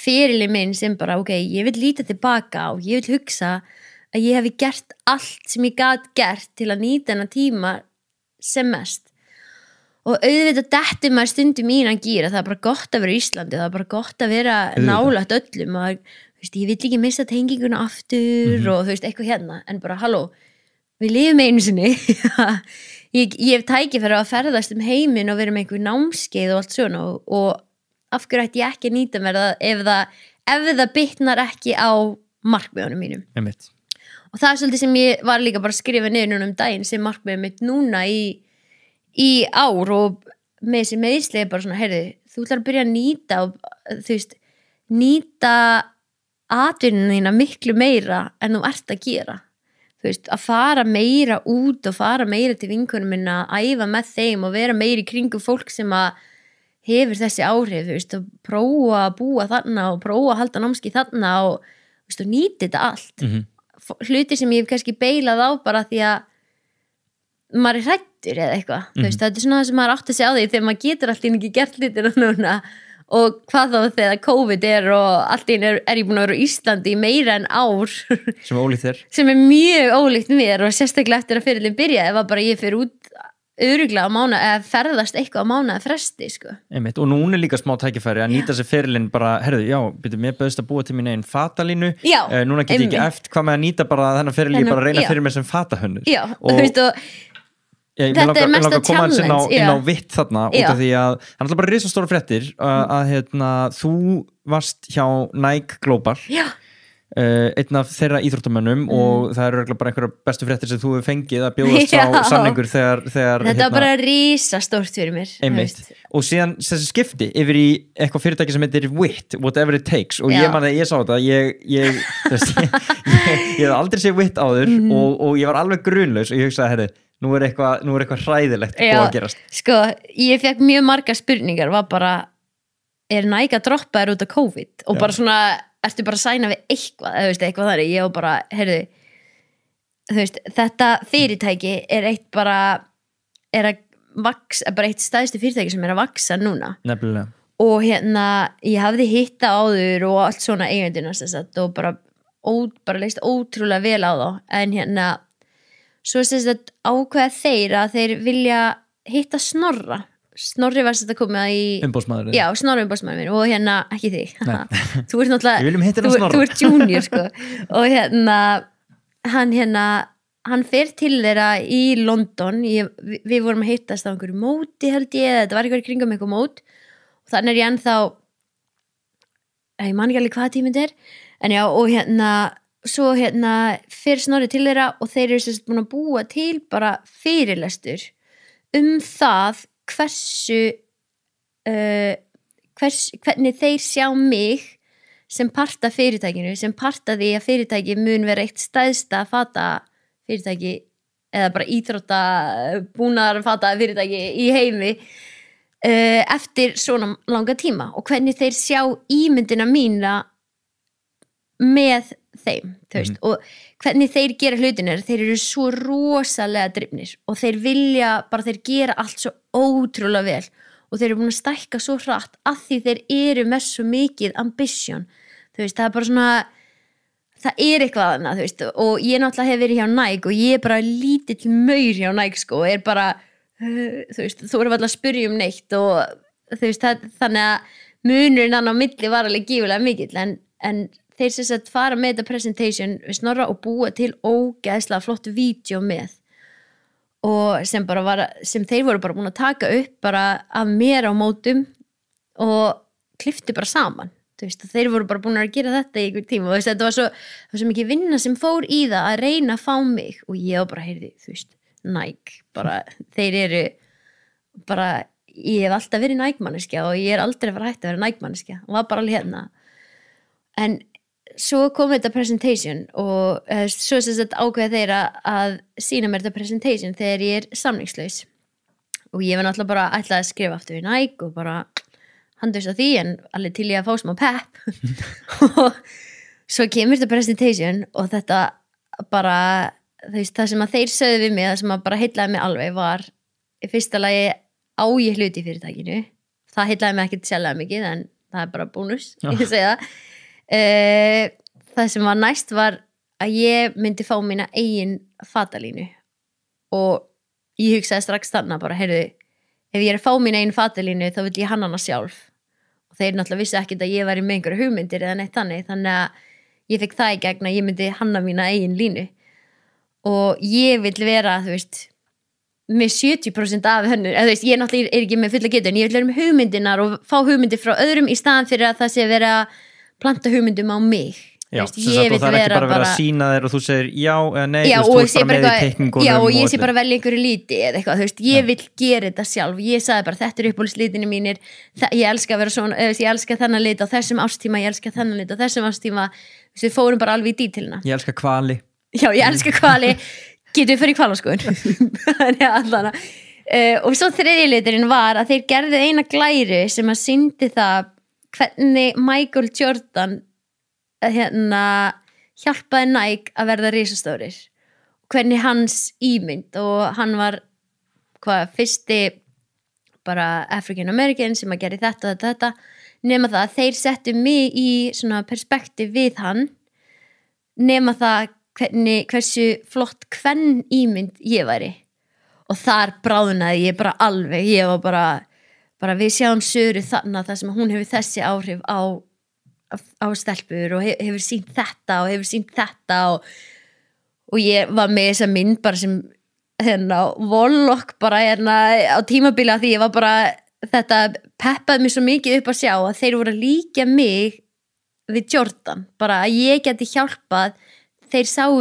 ferilinn minn sem bara, ok, ég vil líta tilbaka og ég vil hugsa að ég hefi gert allt sem ég gat gert til að nýta hennar tíma sem mest og auðvitað dettur maður stundum í innan gíra, það er bara gott að vera í Íslandi, það er bara gott að vera nálægt öllum og þú veist, ég vil ekki missa tenginguna aftur og þú veist, eitthvað hérna, en bara halló, við lifum einu sinni ég hef tækifæri að ferðast heiminn og vera með einhver námskeið og allt svona og af hverju ætti ég ekki að nýta mér það ef það bitnar ekki á markmiðunum mínum Einmitt. og það er svolítið sem ég var líka bara að skrifa niður núna daginn sem markmiðum mitt núna í ár og með þessi meðsli bara svona, heyrðu, þú ætlar að byrja að nýta og þú veist, nýta atvinnuna þína miklu meira en þú ert að gera þú veist, að fara meira út og fara meira til vinkonum minna, að æfa með þeim og vera meira í kringum fólk sem að hefur þessi áhrif, þú veist, að prófa að búa þarna og prófa að halda námski þarna og, þú veist, og nýti þetta allt hluti sem ég hef kannski beilað á bara því að maður er hrættur eða eitthvað þú veist, þetta er svona það sem maður átti að segja á því þegar maður getur alltaf ekki gert hlutina núna og hvað þá þegar COVID og allt einu er ég búin að vera á Íslandi í meira en ár sem er ólíkt þér sem er mjög ólíkt mér og sérstaklega eftir að fyrirlin byrja ef bara ég fer út örugglega á mánuð eða ferðast eitthvað á mánuð fresti sko. Einmitt. Og núna er líka smá tækifæri að nýta sér ferilinn bara, herðu, já, byrju, mér bauðst að búa til mín einn fatalínu núna get ég ekki eftir hvað með að nýta bara þennan ferilinn bara að reyna fyrir mér sem fatahönnur og þú veist og þetta er mesta challenge inn á vitt þarna út af því að það er alltaf bara risastóra fréttir að þú varst hjá Nike Global einn af þeirra íþróttamönnum og það eru bara einhverja bestu fréttir sem þú hefur fengið að bjóðast á samningur þegar þetta er bara risastórt fyrir mér og síðan þessi skipti yfir í eitthvað fyrirtæki sem heitir WIT, Whatever It Takes og ég man að ég sá þetta ég hef aldrei séð WIT áður og ég var alveg grunlaus og ég hugsaði, herri, nú er eitthvað hræðilegt búið að gerast sko, ég fekk mjög margar spurningar var bara, er Nike að droppa þér út af COVID og bara svona ertu bara að sæna við eitthvað þannig, ég var bara, heyrðu þú veist, þetta fyrirtæki er að vaksa, bara eitt stæðstu fyrirtæki sem er að vaksa núna nefnilega og ég hafði hitta áður og allt svona eigenduna og bara leist ótrúlega vel á þá en svo ákveða þeir að þeir vilja hitta Snorri var þetta komið í umbóðsmaður já, Snorri umbóðsmaður minn og ekki þig þú ert náttúrulega, þú ert junior sko. og hann fer til þeirra í London við vorum að hittast á einhverju móti held ég, þetta var eitthvað í kringum einhver mót og þannig er ég ennþá ég man ekki alveg hvaða tíminn þetta er en já, og svo fer Snorri til þeirra og þeir eru sérst búin að búa til bara fyrirlestur það hvernig þeir sjá mig sem part af fyrirtækinu sem part af því að fyrirtæki mun vera eitt stæðsta fata fyrirtæki eða bara íþrótta búnar fata fyrirtæki í heimi eftir svona langa tíma og hvernig þeir sjá ímyndina mína með þeim veist, og hvernig þeir gera hlutinir þeir eru svo rosalega drifnir og þeir vilja, bara þeir gera allt svo ótrúlega vel og þeir eru búin að stækka svo hratt að því þeir eru með svo mikið ambition þú veist, það er bara svona það er eitthvað annað, þú veist og ég náttúrulega hef verið hjá Nike og ég er bara lítill maur hjá Nike sko og er bara, þú veist, þú erum alltaf að spyrja neitt og þú veist, þannig að munurinn á milli var alveg gífulega mikill en þeir sem sagt fara með þetta presentation við Snorra og búa til ógeðslega flottu vídeo með og sem þeir voru bara búin að taka upp bara af mér á mótum og klipptu bara saman þú veist, þeir voru bara búin að gera þetta í einhver tíma og þetta var svo mikið vinna sem fór í það að reyna að fá mig og ég var bara, heyrði, þú veist, Nike bara, þeir eru bara, ég hef alltaf verið Nike manneskja og ég er aldrei að fara hægt að vera Nike manneskja og var bara alveg en svo kom þetta presentation og svo sem þetta ákveða þeirra að sína mér þetta presentation þegar ég samningslaus og ég var náttúrulega bara ætlaði að skrifa aftur við Nike og bara handast á því en alveg til ég að fá smá pepp og svo kemur þetta presentation og þetta bara það sem að þeir sögðu við mig, það sem að bara heillaði mig alveg var í fyrsta lagi á ég hluti í fyrirtækinu, það heillaði mig ekkert sérlega mikið en það er bara bónus, ég segja það sem var næst var að ég myndi fá mína eigin fatalínu og ég hugsaði strax þarna bara, heyrðu, ef ég er að fá mína eigin fatalínu þá vil ég hanna hana sjálf og þeir náttúrulega vissi ekkert að ég var í með einhverju hugmyndir eða neitt þannig að ég fekk það í gegn að ég myndi hanna mína eigin línu og ég vil vera, þú veist með 70% af hennu, eða þú veist, ég náttúrulega er ekki með fulla getu en ég vil vera með hugmyndinar og fá hugmyndir frá öðrum í staðan fyrir að það sé vera planta hugmyndum á mig Já, veist, og það er ekki bara verið að sína þér og þú segir já eða nei, já, þú veist, þú ert bara með í teikningunum já, og ég sé bara velja einhverju líti eða eitthvað, þú veist, ég vil gera þetta sjálf ég sagði bara, þetta er uppáhaldslítinu mínir ég elska að vera svona, ég elska þennan lit á þessum ástíma, ég elska þennan lit á þessum ástíma við fórum bara alveg í dítilina Ég elska hvali Já, ég elska hvali, getum við fyrir hvalaskoðun og svo þriðji liturinn var að þeir gerðu eina glæru sem að sýndi það hvernig Michael Jordan hjálpaði Nike að verða risastórir hvernig hans ímynd og hann var fyrsti bara African American sem að gera þetta nema það að þeir settu mig í svona perspektíf við hann nema það hversu flott hvern ímynd ég væri og þar bráðnaði ég bara alveg ég var bara við sjáum Söru þarna þar sem hún hefur þessi áhrif á stelpur og hefur sýnt þetta og hefur sýnt þetta og ég var með þessa mynd bara sem Vollock bara á tímabili að því ég var bara þetta peppaði mig svo mikið upp að sjá að þeir voru að líka mig við Jordan, bara að ég geti hjálpað þeir sáu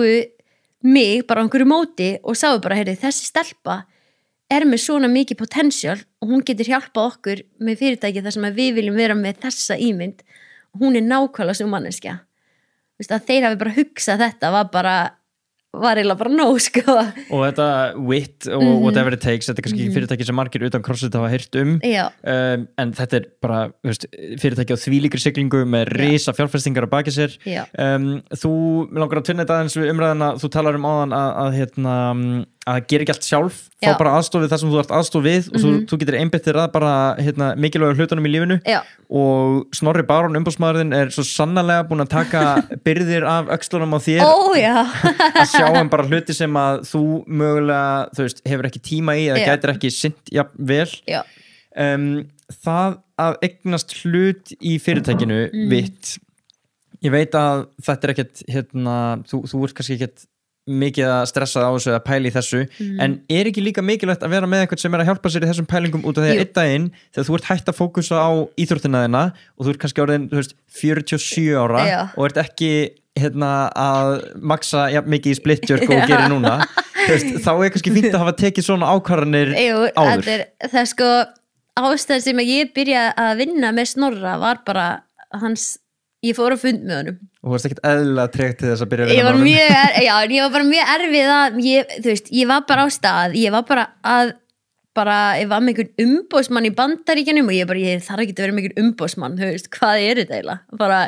mig bara á einhverju móti og sáu bara, heyrðu, þessi stelpa er með svona mikið potential og hún getur hjálpað okkur með fyrirtæki þar sem að við viljum vera með þessa ímynd hún er nákvæmlega sem manneskja að þeir hafi bara hugsað þetta var eiginlega bara nóg sko. Og þetta wit og whatever it takes þetta er kannski fyrirtæki sem margir utan CrossFit hafa heyrt en þetta er bara fyrirtæki á þvílíkri siglingu með risa fjárfestingar á baki sér þú langar að tvinna þetta aðeins við umræðina þú talar áðan að gera ekki allt sjálf fá bara aðstof við það sem þú ert aðstof við og þú getur einbyttir að bara mikilvægur hlutunum í lífinu og Snorri Baron umbóðsmaðurinn er svo sannarlega búin að taka byrðir af öxlunum á þér að sjá bara hluti sem að þú mögulega, þú veist, hefur ekki tíma í eða gætir ekki sinnt vel það að eignast hlut í fyrirtækinu vitt ég veit að þetta er ekkert þú ert kannski ekkert mikið að stressa á þessu eða pæla í þessu en er ekki líka mikilvægt að vera með einhvern sem er að hjálpa sér í þessum pælingum út af því að einn daginn þegar þú ert hætt að fókusa á íþróttina þina og þú ert kannski orðin 47 ára og ert ekki að maksa mikið í splitjörg og gerir núna þá er kannski fínt að hafa tekið svona ákvarðanir áður það er sko ástæðan sem ég byrjaði að vinna með Snorra var bara ég fór að fund með honum og þú varst ekkert eðlilega tregt til þess að byrja að vinna með honum ég var bara mjög erfið að ég var bara á stað ég var bara ég var með einhvern umboðsmann í Bandaríkjunum og ég þarf ekki að vera með einhvern umboðsmann hvað er þetta eiginlega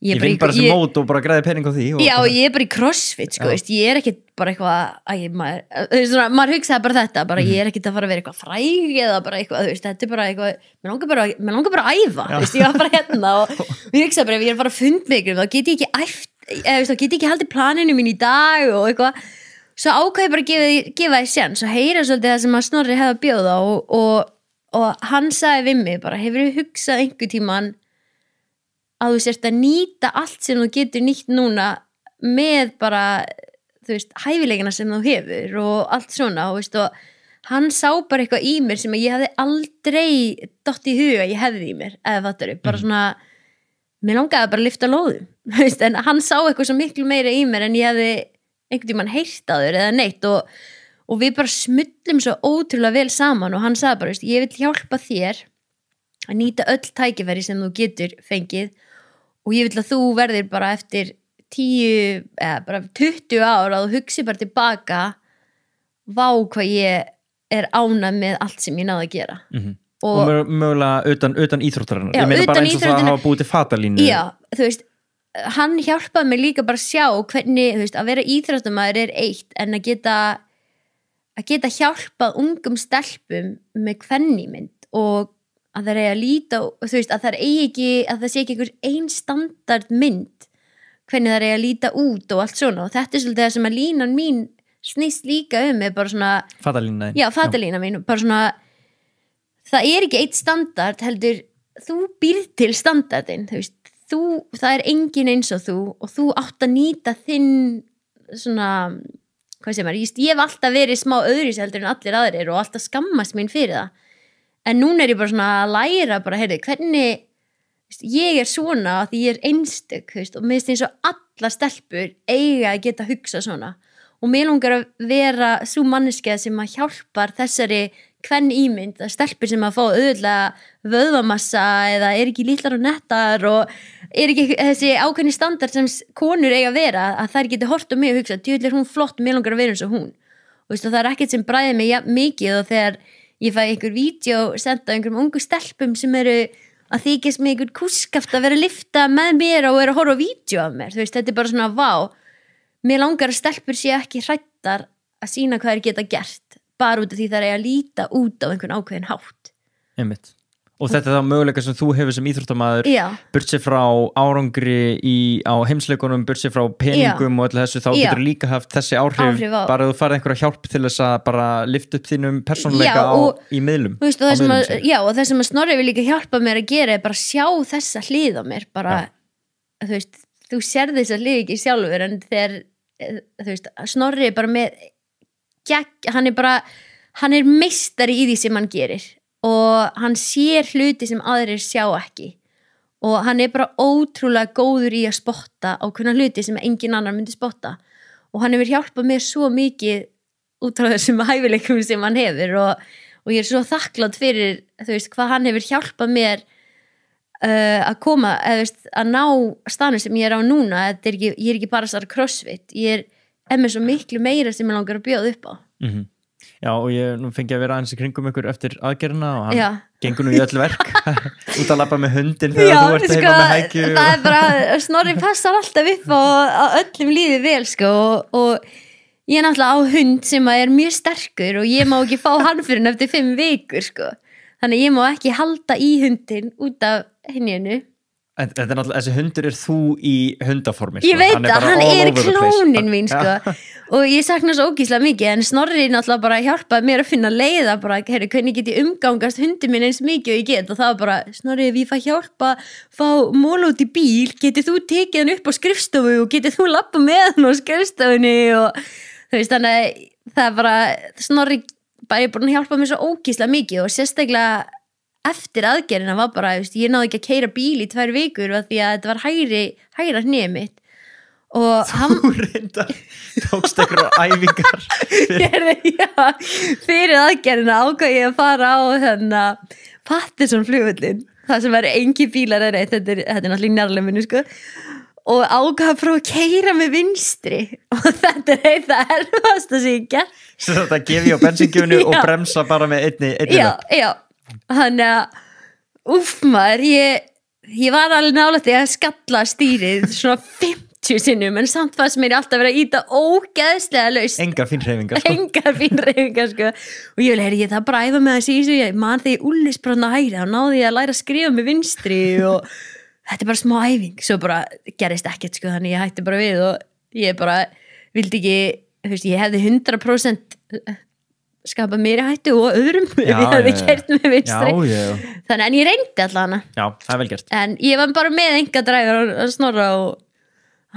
ég vinn bara sem mót og bara græði pening á því og ég er bara í CrossFit sko, ég er ekkert bara eitthvað maður hugsaði bara þetta ég er ekkert að fara að vera eitthvað fræg eða bara eitthvað þetta er bara eitthvað mér langar bara að æfa ég var bara og ég hugsaði bara ef ég er að fara að fund mig þá get ég ekki haldið planinu mín í dag og eitthvað svo ákvæði bara að gefa því séns og heyra svolítið það sem að Snorri hefði að bjóða og hann sagði við mig bara hefur þú hugsað einhver tímann að þú sért að nýta allt sem þú getur nýtt núna með bara, þú veist, hæfileikana sem þú hefur og allt svona og hann sá bara eitthvað í mér sem ég hefði aldrei dott í huga ég hefði í mér, eða fattar þú bara svona, mér langaði bara að lyfta lóðum en hann sá eitthvað svo miklu meira í mér en ég hefði einhvern tímann heyrt á þér eða neitt og við bara smullum svo ótrúlega vel saman og hann sagði bara, ég vil hjálpa þér að nýta öll tækifæri sem þú getur fengið og ég vil að þú verðir bara eftir 10 eða bara 20 ár að þú hugsi bara tilbaka vá hvað ég ánægð með allt sem ég náði að gera og mögulega utan íþróttarinnar ég meina utan bara eins og það að hafa búið til fatalínu já, þú veist, hann hjálpaði mig líka bara að sjá hvernig, þú veist, að vera íþróttamaður eitt en að geta hjálpað ungum stelpum með kvennímynd og að það að líta, þú veist, að það sé ekki einhver ein standard mynd hvernig það að líta út og allt svona og þetta svolítið það sem að línan mín snýst líka er bara svona fatalína mín, bara svona það ekki eitt standard heldur, þú býrð til standardin, þú veist, það engin eins og þú átt að nýta þinn svona, hvað segir maður, ég hef alltaf verið smá öðruvísi heldur en allir aðrir og alltaf skammast mín fyrir það en núna ég bara svona að læra bara, heyrðu, hvernig ég svona að því ég einstök, þú veist, og mér finnst eins og alla stelpur eiga að geta hugsa svona og mér langar að vera sú manneskja sem að hjálpar þessari kvennímynd, það stelpur sem að fá auðvitað vöðvamassa eða ekki lítlar og nettar og ekki þessi ákveðni standard sem konur eiga að vera, að þær geti hort á mig og hugsa, djöfull hún flott, mér langar að vera eins og hún og veist, það ekkert sem bræði mig mikið og þegar ég fæ einhver vídeo senda einhverjum ungu stelpum sem eru að þykist mig einhver kúskaft að vera að lifta með mér og að horfa á vídeo af mér, þú veist, þetta bara svona vá mér langar að stelpur sé ekki hrættar að sína hvað geta gert bara út af því það að líta út á einhvern ákveðin hátt einmitt. Og þetta þá möguleika sem þú hefur sem íþróttamaður burtséð frá árangri á heimsleikunum, burtséð frá peningum og öllu þessu, þá getur líka haft þessi áhrif bara að þú farið einhverja hjálp til þess að bara lyfta upp þínum persónuleika í miðlum veist, og það sem að Snorri vil líka hjálpa mér að gera bara sjá þessa hlið á mér bara, þú veist, þú sér þessa hlið ekki sjálfur en þegar, þú veist, Snorri bara með hann meistari í því sem hann gerir og hann sér hluti sem aðrir sjá ekki og hann bara ótrúlega góður í að spotta ákveðna hluti sem engin annar myndi spotta og hann hefur hjálpað mér svo mikið út frá þessum hæfileikum sem hann hefur og ég svo þakklátt fyrir, þú veist, hvað hann hefur hjálpað mér að koma, að ná staðnum sem ég á núna, ég ekki bara starf crossfit, ég með svo miklu meira sem ég langar að bjóða upp á Já, og ég nú fengi að vera aðeins í kringum ykkur eftir aðgerðina og hann gengur nú í öll verk út að labba með hundin þegar þú ert heima með hækju það bara, Snorri passar alltaf upp á öllum líði vel sko og ég náttúrulega á hund sem mjög sterkur og ég má ekki fá hann fyrir eftir 5 vikur sko þannig ég má ekki halda í hundin út af henni Þetta náttúrulega, þessi hundur þú í hundaformi sko. Ég veit að hann klónin mín sko og ég sakna svo ógíslega mikið en Snorri náttúrulega bara hjálpaði mér að finna leiða bara, herri, hvernig get ég umgangast hundi minn eins mikið og ég get og það var bara, Snorri, ef ég fæ hjálpa fá móla út í bíl, getið þú tekið hann upp á skrifstofu og getið þú lappa með hann á skrifstofunni og þú veist, þannig að það bara Snorri bara búin að hjálpa mér svo ógíslega mikið og sérstaklega eftir aðgerðina var bara, ég náði ekki að keyra bíl í 2 vikur því að þetta var hægra hnið mitt og þú reynda tókst ekkur á æfingar fyrir aðgerðina ákvað ég að fara á Patterson flugvöllin það sem væri engin bílar þetta er náttúrulega í nærleminu sko og ákvað að prófa að keyra með vinstri og þetta er það erfasta sem ég gert svo þetta gefi á bensíngjöfunu og bremsa bara með einni já þannig að maður, ég var alveg nálægt að skalla stýrið svona 50 sinnum en samt fannst mér alltaf verið að íta ógeðslega laust engar fínhreyfingar sko og ég vil ég það bara æfa með þessi í ég man þegar ég úllisbrotna hægri þá náði ég að læra að skrifa með vinstri og þetta er bara smá æfing svo bara gerist ekkert sko þannig ég hætti bara við og ég bara vildi ekki, þú veist, ég hefði 100% skapa mér hættu og öðrum ef ég hefði kert með vinstri þannig en ég reyndi allavega það er vel gert en ég var bara með engadræfur að Snorra og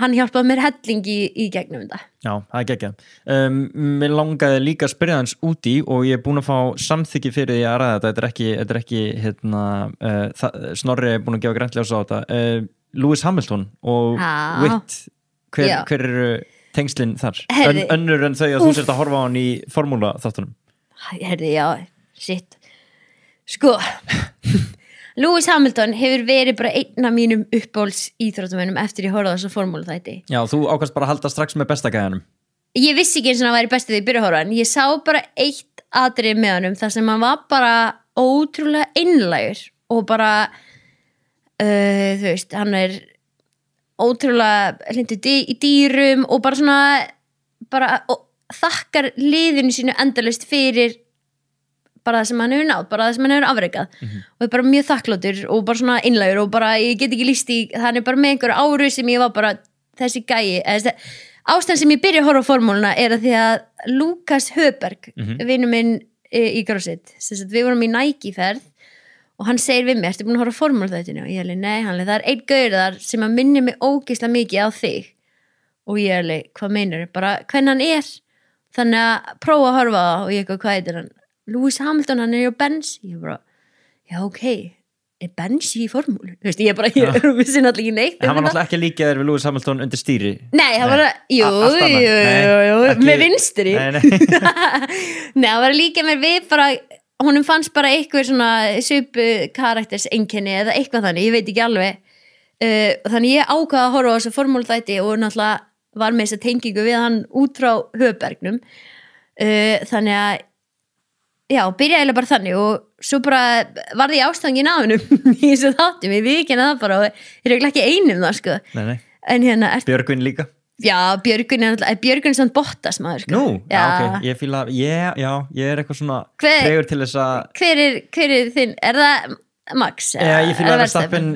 hann hjálpaði mér helling í gegnum þetta það er geggjað mér langaði líka að spyrja hans úti og ég er búin að fá samþykki fyrir því að ræða þetta þetta er ekki Snorri er búin að gefa grænlega á þetta Lewis Hamilton og Witt hver eru tengslinn þar önnur en þau að þú sért að horfa á hann í formúla þáttunum Herði, já, shit sko Lewis Hamilton hefur verið bara einn af mínum uppbóls íþróttamönnum eftir ég horfði á þessu formúlu þætti. Já, þú ákvæmst bara að halda strax með besta gæjanum. Ég vissi ekki eins og hann væri bestið því ég byrja að horfa en ég sá bara eitt atriði með honum þar sem hann var bara ótrúlega einlægur og bara þú veist, hann ótrúlega hlindu í dýrum og bara svona bara þakkar liðinu sínu endalaust fyrir bara það sem hann hefur náð, bara það sem hann hefur afrekað og bara mjög þakkláttur og bara svona einlægur og bara ég get ekki lýst í hann bara með einhverju áru sem ég var bara þessi gæi, ástæðan sem ég byrja að horfa á formúluna að því að Lukas Höberg, vinur minn í CrossFit, við vorum í Nike-ferð og hann segir við mig, ertu búin að horfa á formúluþættinu? Og ég alveg, nei, það er einn gaur þar sem að minni mig ógeðslega mikið á þig og ég alveg, hvað meinar bara hvernig hann er þannig að prófa að horfa á og ég eitthvað, hvað heitir hann? Lewis Hamilton, hann á Benz ég bara, já ok er Benz í formúlu? Þú veist, ég bara, ég vissi náttúrulega ekki neitt hann var náttúrulega ekki líka þér við Lewis Hamilton undir stýri nei, hann var, jú, með vinstri nei, hann var líka með við bara honum fannst bara eitthvað svona svipu karakters einkenni eða eitthvað þannig, ég veit ekki alveg þannig ég ákvaða að horfa á þessu formúluþætti og náttúrulega var með þessa tengingu við hann út frá Höbergnum þannig að já, byrjaði eiginlega bara þannig og svo bara varði ég ástangin á hennum í þessu þáttum, ég vikina það bara og ég er ekki einum það sko nei. En hérna, Björgvin líka já, Björgvin er svona Bottas maður sko. Nú, já, ok, ég fíla ég er eitthvað svona tregur til þess að hver er þinn, er það Max? Já, ég fíla að Verstappen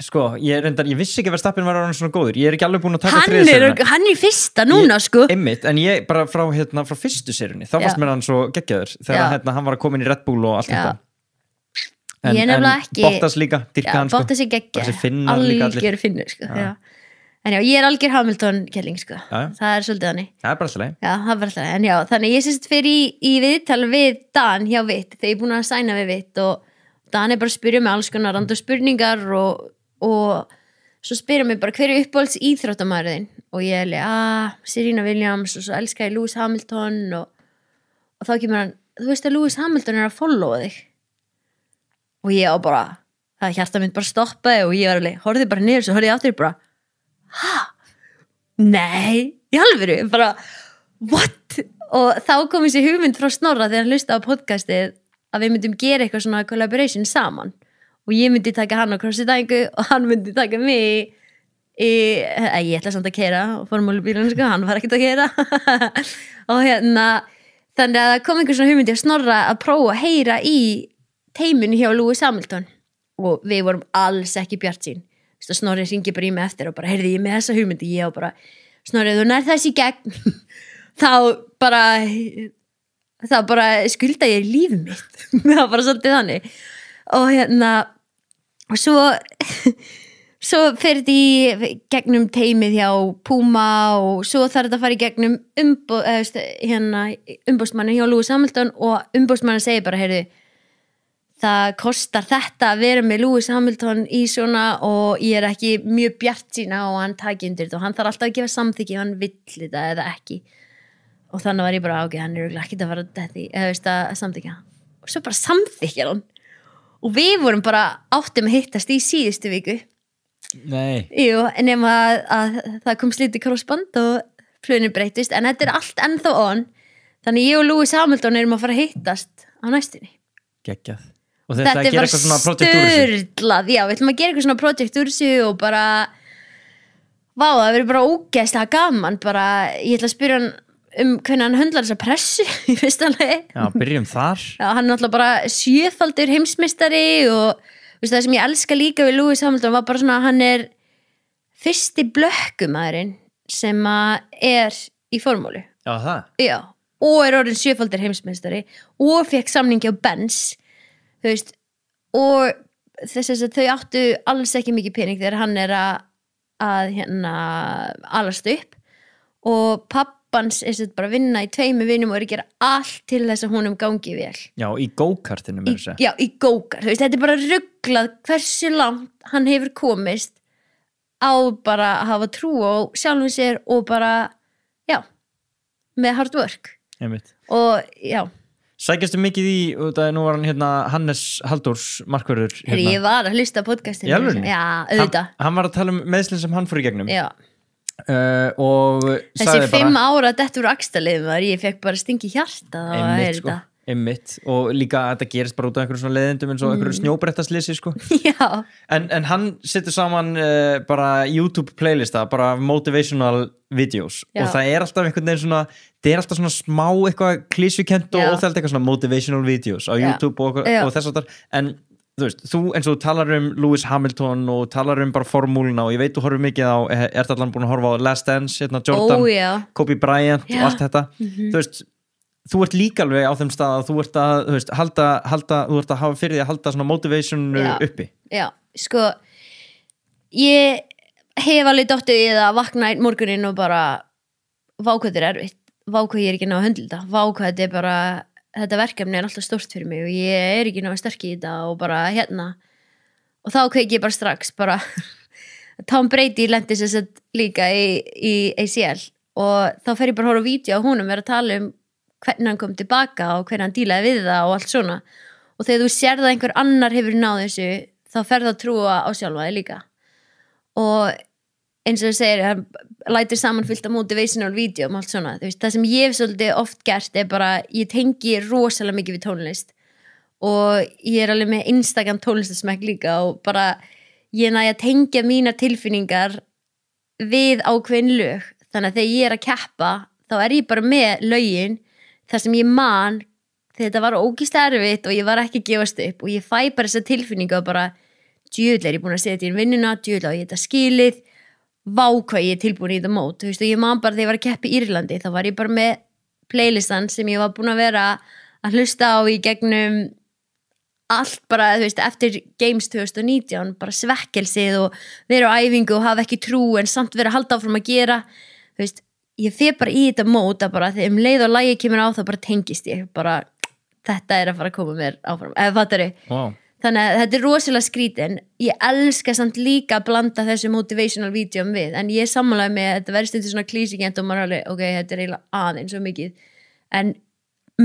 sko, ég vissi ekki að Verstappen var svona góður, ég er ekki alveg búin að taka þriðserjuna hann er fyrsta núna sko einmitt, en ég bara frá fyrstu serjunni þá fannst mér hann svo geggjaður þegar hann var að koma inn í Red Bull og allt þetta en Bottas líka, dyrka hann sko Bottas er geggjaður, algjör finnur sko, já en já, ég er algjör Hamilton-kelling sko. Það er svolítið þannig. Það er bara alltaf leið. Já, það er bara alltaf leið. En já, þannig ég sérst fyrir í viðtal við Dan hjá Vitt þegar ég er búin að sæna við Vitt og Dan er bara að spyrja mig alls konar random spurningar og svo spyrja mig bara hver er uppáhalds íþróttamæðurinn og ég er Serena Williams og svo elska ég Lewis Hamilton og þá kemur hann, þú veist að Lewis Hamilton er að followa þig og ég á bara, það hjarta mitt bara stoppaði og ég var alveg, horfði bara niður svo horfði ég aftur bara nei, í alvöru bara, what? Og þá kom þessi hugmynd frá Snorra þegar hann hlusta á podcastið að við myndum gera eitthvað svona collaboration saman og ég myndi taka hann á CrossFit-æfingu og hann myndi taka mig ég ætla samt að keyra og formúlubílun, sko, hann var ekkert að keyra og þannig að það kom einhver svona hugmyndi að Snorra að prófa að heyra í teiminu hjá Lewis Hamilton og við vorum alls ekki bjartsýn Snorri hringi bara í mig eftir og bara heyrði ég með þessa hugmyndi ég og bara, Snorri þú nær þessi gegn þá bara skulda ég lífið mitt það var bara svolítið þannig og svo fer þetta í gegnum teimið hjá Puma og svo þarf þetta að fara í gegnum umbóðsmannin hjá Lewis Hamilton og umbóðsmannin segir bara, heyrðu það kostar þetta að vera með Lewis Hamilton í svona og ég er ekki mjög bjartsýna og hann taki undir þetta og hann þarf alltaf að gefa samþykki ef hann vill þetta eða ekki og þannig var ég bara ok, hann er örugglega ekkert að fara þetta að samþykja og svo bara samþykja hann og við vorum bara áttum að hittast í síðustu viku Jú, nema að það kom slítið krossband og fluginu breytist en þetta er allt ennþá on þannig ég og Lewis Hamilton erum að fara að hittast á næstunni geggjað og þetta er bara störlað já, við ætlum að gera eitthvað svona projekt úr þessu og bara það verður bara ógeðslega gaman bara, ég ætla að spyrja hann hvernig hann höndlar þessa pressu í fyrsta lagi já, byrjum þar já, hann er náttúrulega bara 7-faldur heimsmeistari og það sem ég elska líka við Lewis Hamilton var bara svona að hann er fyrsti blökkumæðurinn sem er í formúlu já, það? Já, og er orðin 7-faldur heimsmeistari og fekk samningi á Benz þú veist og þess að þau áttu alls ekki mikið pening þegar hann er að alast upp og pappans er bara að vinna í 2 vinnum og er að gera allt til þess að honum gangi vel já, í go-kartinu með þessu já, í go-kart, þú veist, þetta er bara ruglað hversu langt hann hefur komist á bara að hafa trú á sjálfum sér og bara, já með hard work Einmitt. og já Sækjastu mikið í, nú var hann hérna Hannes Halldórs markvörður Herri, ég var að hlusta á podcastinu. Í alvöru? Já, auðvitað. Hann var að tala meiðslin sem hann fór í gegnum Já. Og þessi 5 ára dettur axtaliðum var ég fekk bara stingi hjarta einmitt og líka að þetta gerist bara út af einhverjum svona leiðindum eins og einhverjum snjóbrettaslýsi sko. Já. En hann setur saman bara YouTube playlista bara motivational videos og það alltaf einhvern veginn svona það alltaf svona smá eitthvað klísjukent og óþælt eitthvað svona motivational videos á YouTube og þess að en þú veist, þú eins og talar Lewis Hamilton og talar bara formúluna og ég veit þú horfir mikið á, allan búin að horfa á Last Dance, hérna Jordan, Kobe Bryant og allt þetta, þú veist þú ert líka alveg á þeim stað að þú ert að, þú veist, þú ert að hafa fyrir því að halda svona motivation uppi Já, sko ég hef alveg dottið í það að vakna einn morguninn og bara vá hvað þetta erfitt, vá hvað ég ekki ná að höndla þetta, vá hvað þetta bara þetta verkefni alltaf stórt fyrir mig og ég ekki ná að sterk í þetta og bara hérna og þá kveiki ég bara strax bara Tom Brady lendi sér sett líka í ACL og þá fer ég bara að horfa á vídeo á húnum vera að tala hvernig hann kom tilbaka og hvernig hann dílaði við það og allt svona og þegar þú sér það einhver annar hefur náð þessu þá ferð að trúa á sjálfa þig líka og eins og þú segir hann lætur saman fullt af motivational video og allt svona, þú veist, það sem ég hef svolítið oft gert bara, ég tengi rosalega mikið við tónlist og ég alveg með Instagram tónlistasmekk líka og bara ég næ að tengja mínar tilfinningar við ákveðin lög þannig að þegar ég að keppa þá ég bara með lögin þar sem ég man þegar þetta var ógeðslega erfitt og ég var ekki að gefast upp og ég fæ bara þessa tilfinningu og bara djöfull ég búin að setja í vinnuna, djöfull ég þetta skilið vá hvað ég tilbúin í þetta mót þú veist, og ég man bara þegar ég var að keppa í Írlandi þá var ég bara með playlistan sem ég var búin að vera að hlusta á í gegnum allt bara, þú veist, eftir Games 2019 bara svekkelsið og vera á æfingu og hafa ekki trú en samt vera að halda áfram að gera þú veist ég fer bara í þetta móta bara þegar leið og lagi kemur á þá bara tengist ég bara þetta að fara að koma mér áfram eða fattari þannig að þetta rosalega skrítin ég elska samt líka að blanda þessu motivational videom við en ég sammálaði með að þetta verðist þetta svona klísikent og maður alveg ok, þetta eiginlega aðeins svo mikið en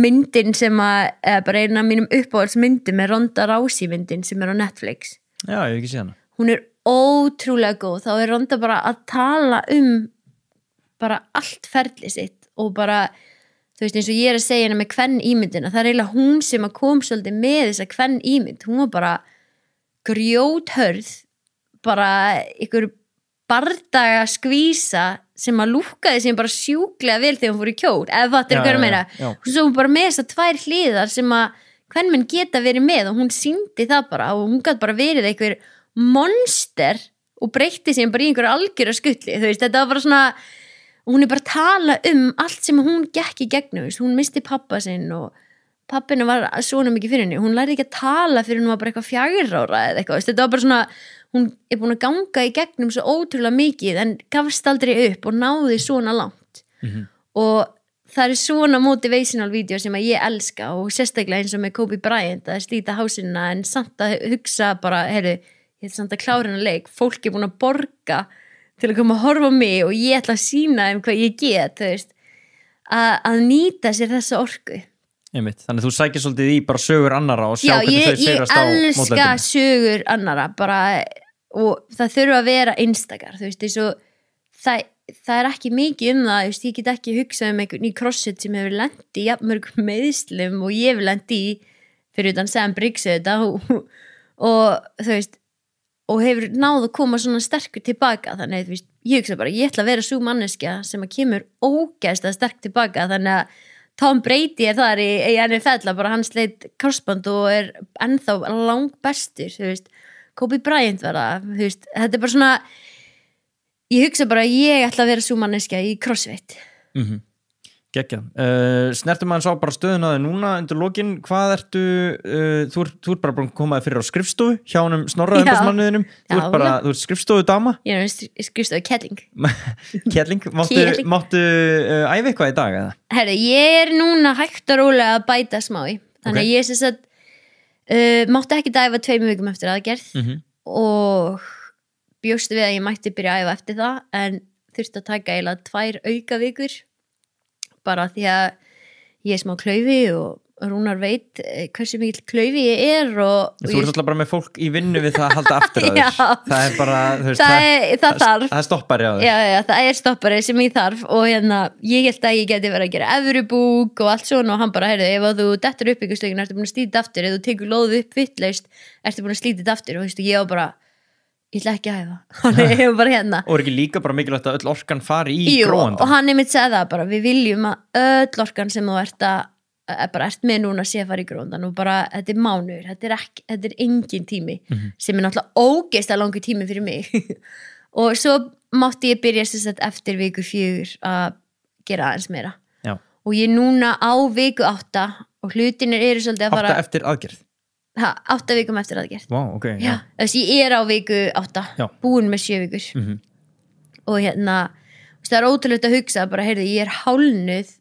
myndin sem að bara eina af mínum uppáhaldsmyndum Ronda Rousey myndin sem á Netflix Já, ég hef ekki séð hana hún ótrúlega góð þá Ronda bara að tala bara allt ferli sitt og bara, þú veist eins og ég að segja hana með hvern ímyndina, það eiginlega hún sem að kom svolítið með þessa hvern ímynd hún var bara grjóthörð bara ykkur bardaga skvísa sem að lúkkaði sem bara sjúklega vel þegar hún fór í kjól eða fattir hvað meira, hún svo bara með þessar 2 hliðar sem að hvern menn geta verið með og hún sýndi það bara og hún gæti bara verið einhver monster og breytti sem bara í einhver algjör skutli, þú veist, þetta var bara svona og hún bara að tala allt sem hún gekk í gegnum, hún misti pappa sinn og pappinu var svona mikið fyrir henni hún lærði ekki að tala fyrir hún var bara eitthvað 4 ára eða eitthvað, þetta var bara svona hún búin að ganga í gegnum svo ótrúlega mikið en gafst aldrei upp og náði svona langt og það svona motivational video sem að ég elska og sérstaklega eins og með Kobe Bryant að slíta hásina en samt að hugsa bara, heyrðu, ég samt að klára hennar leik fólk búin að borga til að koma að horfa á mig og ég ætla að sýna hvað ég get, þú veist að nýta sér þessa orku Einmitt. Þannig að þú sækir svolítið í bara sögur annara og sjá hvernig þau sigrast á mótlætinu. Já, ég elska sögur annara bara, og það þurfa að vera einstakar, þú veist, það ekki mikið það, þú veist, ég get ekki hugsað einhvern í CrossFit sem hefur lent í jafnmörgum meiðslum og ég hef lent í fyrir utan Sam Briggs þetta og þú veist og hefur náð að koma svona sterkur tilbaka þannig að ég hugsa bara, ég ætla að vera svo manneskja sem að kemur ógeðslega sterk tilbaka þannig að Tom Brady þar í NFL bara hann sleit korsband og ennþá langt bestur, þú veist Kobe Bryant var það, þú veist þetta bara svona ég hugsa bara að ég ætla að vera svo manneskja í CrossFit Geggjað. Snertum maður sá bara stöðuna þig núna undir lokin, hvað ertu þú ert bara búin að koma fyrir á skrifstofu hjá honum Snorra umboðsmanninum þú ert skrifstofu dama ég skrifstofu kettling kettling, máttu æfa eitthvað í dag eða? Herri, ég núna hægt og rólega að bæta smá í þannig að ég sem sagt mátti ekki æfa 2 vikum eftir aðgerð og bjóstu við að ég mætti byrja að æfa eftir það en þurfti að taka eiginlega 2 auka vikur bara því að ég smá klaufi og Rúnar veit hversu mikill klaufi ég og Þú ert alltaf bara með fólk í vinnu við það að halda aftur að Já. það er bara, þú veist, það þarf það er stoppari á þér. Já, það er stoppari sem ég þarf og ég held að ég geti verið að gera efribúk og allt svona og hann bara, heyrðu, ef þú dettur upp ykkur stöngin, ertu búin að slíta aftur, ef þú tekur lóðu upp vittlaust, ertu búin að slíta þetta aftur og þú veist, ég var bara, ég ætla ekki að hæfa hann er bara Og er ekki líka bara mikilvægt að öll orkan fari í gróandan? Og hann einmitt sagði það bara, við viljum að öll orkan sem þú ert með núna sé að fara í gróandan og bara, þetta er mánuður, þetta er engin tími sem er náttúrulega ógeðslega langur tími fyrir mig og svo mátti ég byrja sem sagt eftir viku 4 að gera aðeins meira. Já. Og ég er núna á viku 8 og hlutinir eru svolítið að fara 8 eftir aðgerð? 8 vikum eftir aðgerð. Wow, ok. Já. Þess ég er á viku 8 Já. búin með 7 vikur og það er ótrúlegt að hugsa bara, heyrðu, ég er hálnuð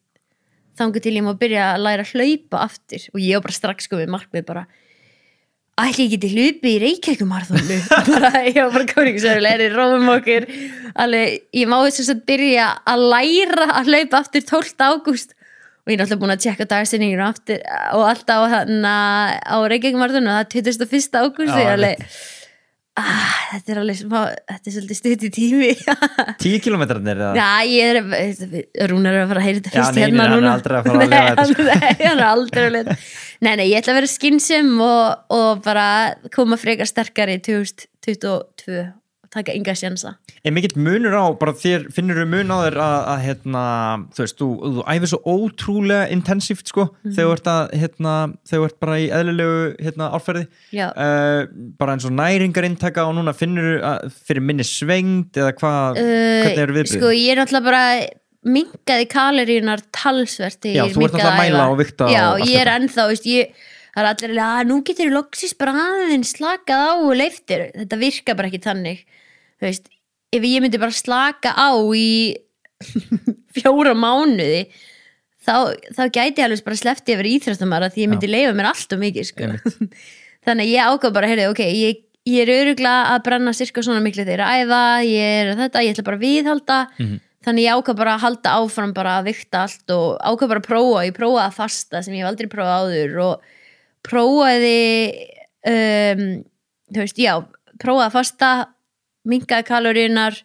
þangur til ég má byrja að læra að hlaupa aftur og ég var bara strax við markmið bara ætli ég geti hlupið í Reykjavíkumaraþonu ég var bara komin ykkur sérlega róum okkur alveg, ég má þess að byrja að læra að hlaupa aftur 12. ágúst og ég er alltaf búin að tjekka dagstæðninginu aftur og alltaf á Reykjavíkumaraþonu og það er 21. ágúst og ég er alveg þetta er alveg þetta er svolítið stutt í tími 10 kilometrarnir eða? Já, Rúnar er að fara að heyra þetta fyrst hérna núna. Hann er aldrei að fara að lega þetta hann er aldrei að lega Nei, ég ætla að vera skynsum og bara koma frekar sterkari 2022 og taka enga sjansa. Er mikill munur á, bara þér finnur mun á þér að þú veist, þú æfir svo ótrúlega intensíft sko, þegar þú ert bara í eðlilegu árferði bara eins og næringarinntakka og núna finnur fyrir minni svengd eða hvernig eru viðbrigði? Sko, ég er náttúrulega bara minnkaði kaloríunar talsvert. Já, þú ert alltaf að mæla og vikta. Já, ég er ennþá, það er allir nú getur þú loksins bara aðeins slakað á og leiftir, þetta virkar bara ekki þannig, þú veist, ef ég myndi bara slaka á í 4 mánuði þá gæti ég alveg bara sleppti yfir íþróttamara því ég myndi leyfa mér allt og mikið sko. Þannig að ég ákvað bara, heyrðu, ok, ég er örugglega að brenna sirka svona miklu þegar að æfa, ég ætla bara að viðhalda þannig ég ákvað bara að halda áfram bara að vikta allt og ákvað bara að ég prófaði að fasta sem ég hef aldrei prófað áður og prófaði þú veist, prófaði að fasta minnkaði kaloríunar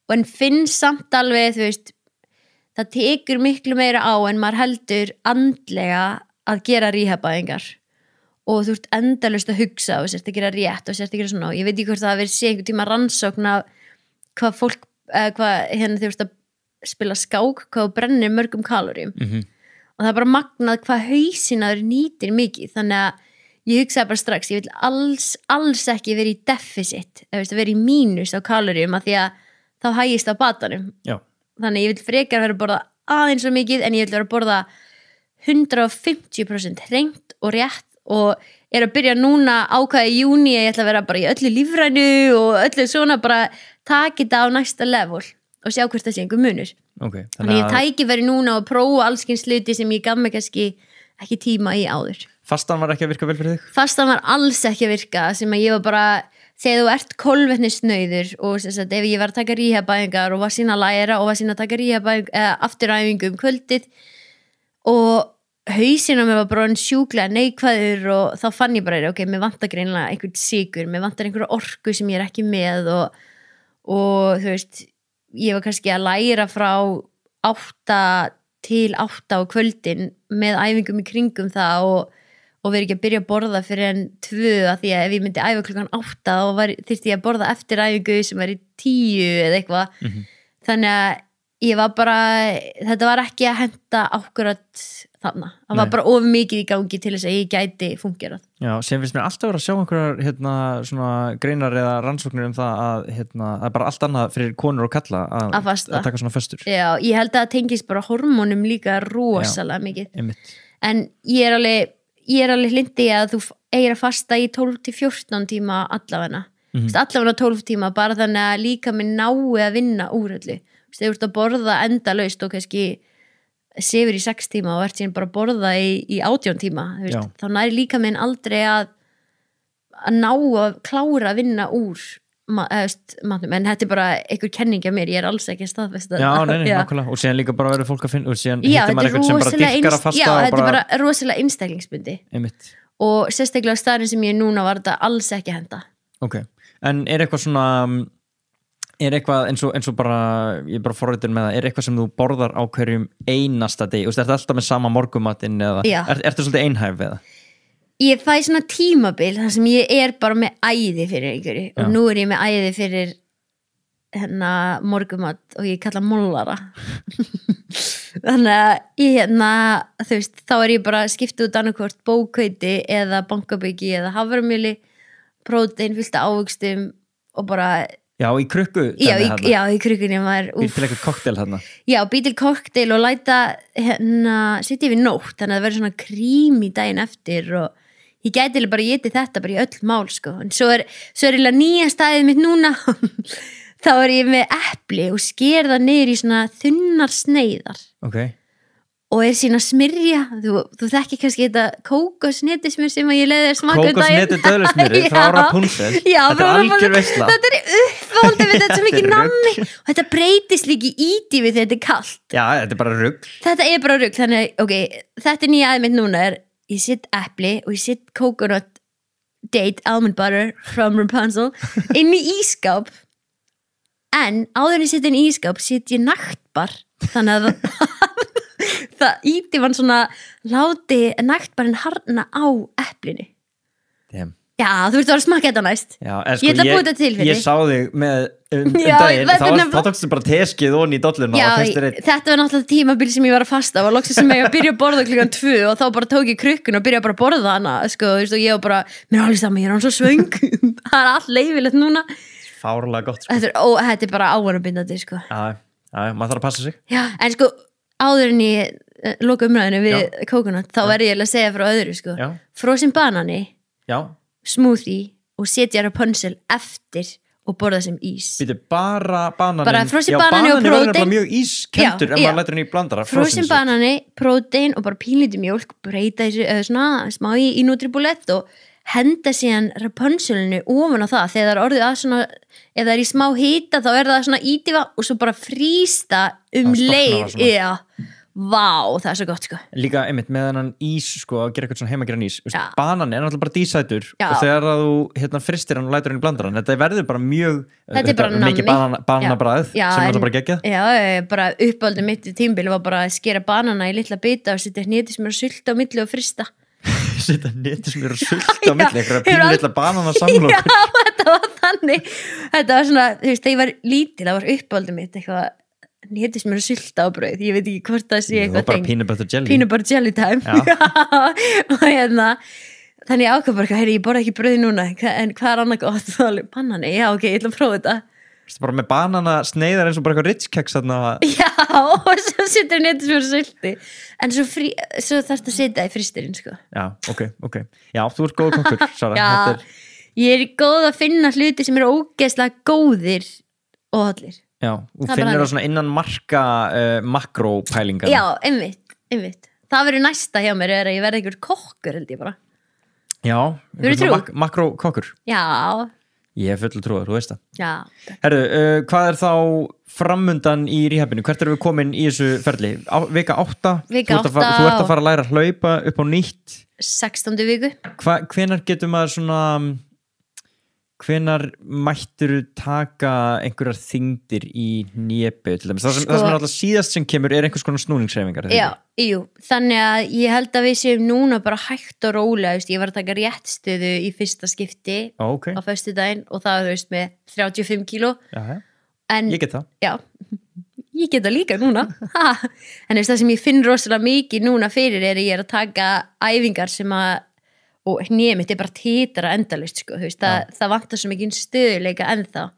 og en finn samt alveg, þú veist, það tekur miklu meira á en maður heldur andlega að gera ríhabæðingar og þú ert endalaust að hugsa og sért að gera rétt og sért að gera svona og ég veit ekki hvort það hafi verið einhvern tíma rannsókn af hvað fólk, þú veist að spila skák, hvað þú brennir mörgum kaloríum og það er bara magnað hvað hausinaður nýtir mikið, þannig að ég hugsaði bara strax, ég vil alls ekki vera í deficit, vera í mínus á kaloríum af því að þá hægist á batanum. Já. Þannig ég vil frekar vera að borða aðeins svo mikið en ég vil vera að borða 150% hreint og rétt og er að byrja núna ákvæði í júní að ég ætla að vera bara í öllu lífrænu og öllu svona bara taka þetta á næsta level og sjá hvort það sé einhver munur. Okay, þannig ég tæki verið núna og prófa allskins hluti sem ég gaf mig kannski ekki tíma í áður. Fastan var ekki að virka vel fyrir þig? Fastan var alls ekki að virka sem að ég var bara, þegar þú ert kolvetnisnauður og sagt, ef ég var að taka ríhabæðingar og var sína að læra og var sína að taka afturæfingu kvöldið og hausinn á mér var bara sjúklega neikvæður og þá fann ég bara, ok, mér vantar greinlega einhvern sykur, mér vantar einhverja orku sem ég er ekki með og þú veist, ég var kannski að læra frá 8 til 8 á kvöldin með æfingum í kringum það og verið ekki að byrja að borða fyrir en 2 að því að ef ég myndi æfa klukkan 8 þá þyrfti ég að borða eftir æfingu sem var í 10 eða eitthvað þannig að ég var bara, þetta var ekki að henda akkurat þarna, það var bara of mikið í gangi til þess að ég gæti fungerað. Já, sem finnst mér alltaf verið að sjá einhverjar svona greinar eða rannsóknir það að það er bara allt annað fyrir konur og kalla að taka svona föstur. Já, ég held að það tengist bara hormónum líka rosalega mikið. Einmitt. En ég er alveg hlindi að þú eigir að fasta í 12-14 tíma allavegna. Allavegna 12 tíma bara þannig að líka minn nái að vinna úr öllu. Þú ert að borða endalaust og kannski sefur í 6 tíma og ert síðan bara að borða í 18 tíma þá næri líka minn aldrei að ná að klára að vinna úr matnum, en þetta bara einhver kenning af mér, ég alls ekki að staðfesta Já, nákvæmlega, og síðan líka bara verður fólk að finna og síðan hittir maður þetta eitthvað sem bara dyrkar að fasta já, og þetta er bara rosalega einstaklingsbundi einmitt. og sérstaklega á staðin sem ég er núna var þetta alls ekki að henda Ok, en er eitthvað svona eins og bara ég er bara forritur með það, er eitthvað sem þú borðar á hverjum einasta degi, þú veist, ertu alltaf með sama morgumatinn eða, ertu svolítið einhæf eða? Ég fæ svona tímabil þar sem ég er bara með æði fyrir einhverju og nú er ég með æði fyrir morgumat og ég kalla mollara þannig að ég þú veist, þá er ég bara að skipta út annarkvort bókauti eða bankabyggi eða haframjöli prótein fyllt af ávöxtum og bara Já, í krukku Já, í krukkunni maður Býr til eitthvað kokteil þarna Já, býr til kokteil og læta setja yfir nótt, þannig að það verður svona krím í daginn eftir og ég gæti bara getið þetta bara í öll mál sko. En svo er nýja staðið mitt núna þá er ég með epli og sker það niður í svona þunnar sneiðar og er sína að smyrja þú þekki kannski þetta kókosnetismjör sem ég leiði að smaka Kókosneti döðlusmjöri frá Rapunzel Þetta er algjör veisla Þetta er uppáhaldið við þetta sem ekki nammi og þetta breytist líki íti við þegar þetta er kalt Já, þetta er bara rugl Þetta er bara rugl, þannig þetta er nýja aðeins núna ég sitt epli og ég sitt coconut date almond butter from Rapunzel inn í ískáp en áður en ég sitt inn í ískáp sitt ég naktbar þannig að það íti mann svona láti naktbarinn harna á eplinu Já, þú ert að smaka þetta næst Já, ég ætla að búið þetta til fyrir Ég sá þig með daginn þá tókstu bara teskið onni í dolluna Já, þetta var náttúrulega tímabil sem ég var að fasta og loksins sem ég að byrja að borða klukkan 2 og þá bara tók ég krukkun og byrja bara að borða hana sko, og ég var bara, mér er alveg saman, ég er hann svo svöng það er allt leifilegt núna Fárlega gott sko. Þetta er bara ávanabindandi sko. Já, maður þarf að passa sig Já, en sko áður en ég loka umræðinu við coconut þá verði ég að segja frá öðru sko. Frosin banani smoothie og setja Rapunzel eftir og borða sem ís Býtu bara bananin bara frosin banani og prótein verður mjög ískemtur ef maður lætur henni í blandara frosin banani, prótein og bara pínlítið mjólk breyta þessu svona smá í Nutribullet og henda síðan Rapunzelinu ofan á það þegar það er orðið að svona ef það er í smá hita þá er það svona ítiva og svo bara frísta leið Vá, það er svo gott sko Líka einmitt með hennan ís sko að gera eitthvað svona heimageran ís Banani er náttúrulega bara dísætur og þegar þú fristir hann og lætur hann í blandaran þetta verður bara mjög Þetta er bara nammi mikið bananabræð sem er þetta bara geggjað Já, bara uppáldið mitt í tímabili var bara að skera banana í litla bita og setja hnetismjör og sulta á milli og frista Setja hnetismjör og sulta á milli eitthvað pínu litla banana samlokkur Já, þetta var þannig Þetta var svona, þú veist, þegar ég var lítil það var uppáldið mitt eitthvað héttist mér að sulta á brauð, ég veit ekki hvort það sé eitthvað bara peanut butter jelly time og þannig ég ákvað bara, ég borða ekki brauð núna en hvað er annað gott, banani já ok, ég ætla að prófa þetta bara með banana sneiðar eins og bara eitthvað Ritz keks já, og svo setur héttist mér að sulti en svo þarfst að setja í fristirinn sko. Já, ok, já, þú ert góð kokkur, Sara ég er góð að finna hluti sem eru ógeðslega góðir og hollir Já, og finnir það svona innan marka makrópælingar Já, einmitt Það verður næsta hjá mér að ég verði einhver kokkur held ég bara Já, makrókokkur Já Ég er fullu trúður, þú veist það Já Herru, hvað er þá framundan í rehabinu? Hvert erum við komin í þessu ferli? Vika 8 Vika 8 Þú ert að fara að læra að hlaupa upp á nýtt 16. viku Hvenær getur maður svona hvenær mættur taka einhverjar þyngdir í népu til dæmis? Það sem er alltaf síðast sem kemur er einhvers konar snúningshreyfingar Jú, þannig að ég held að við séum núna bara hægt og rólega, ég var að taka réttstöðu í fyrsta skipti á föstudaginn og það er með 35 kíló Ég get það Já, ég get það líka núna en það sem ég finn rosalega mikið núna fyrir er að ég er að taka æfingar sem að og nýmitt er bara titra endalaust sko, það vantar svo mikið stöðuleika ennþá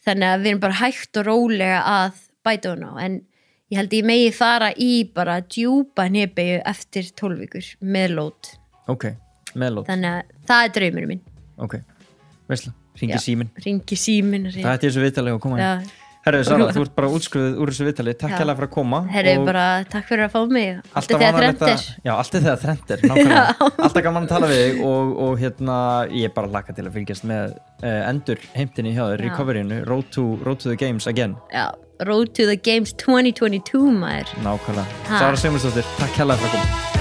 þannig að við erum bara hægt og rólega að bæta hún á en ég held ég megi fara í bara djúpa nýbeigju eftir 12 vikur með lót þannig að það er draumurinn minn Veistla, ringi síminn það er þessu viðtalið að koma Herru, Sara, þú ert bara útskrifuð úr þessu viðtali. Takk hérlega fyrir að koma. Herru, bara takk fyrir að fá mig. Allt þegar þrennt er. Já, allt þegar þrennt er, nákvæmlega. Alltaf gaman að tala við þig og hérna, ég bara hlakka til að fylgjast með endur heimtinni hjá þér, recoveryinu, road to the games again. Já, road to the games 2022, maður. Nákvæmlega. Sara Sigmundsdóttir, takk hérlega fyrir að koma.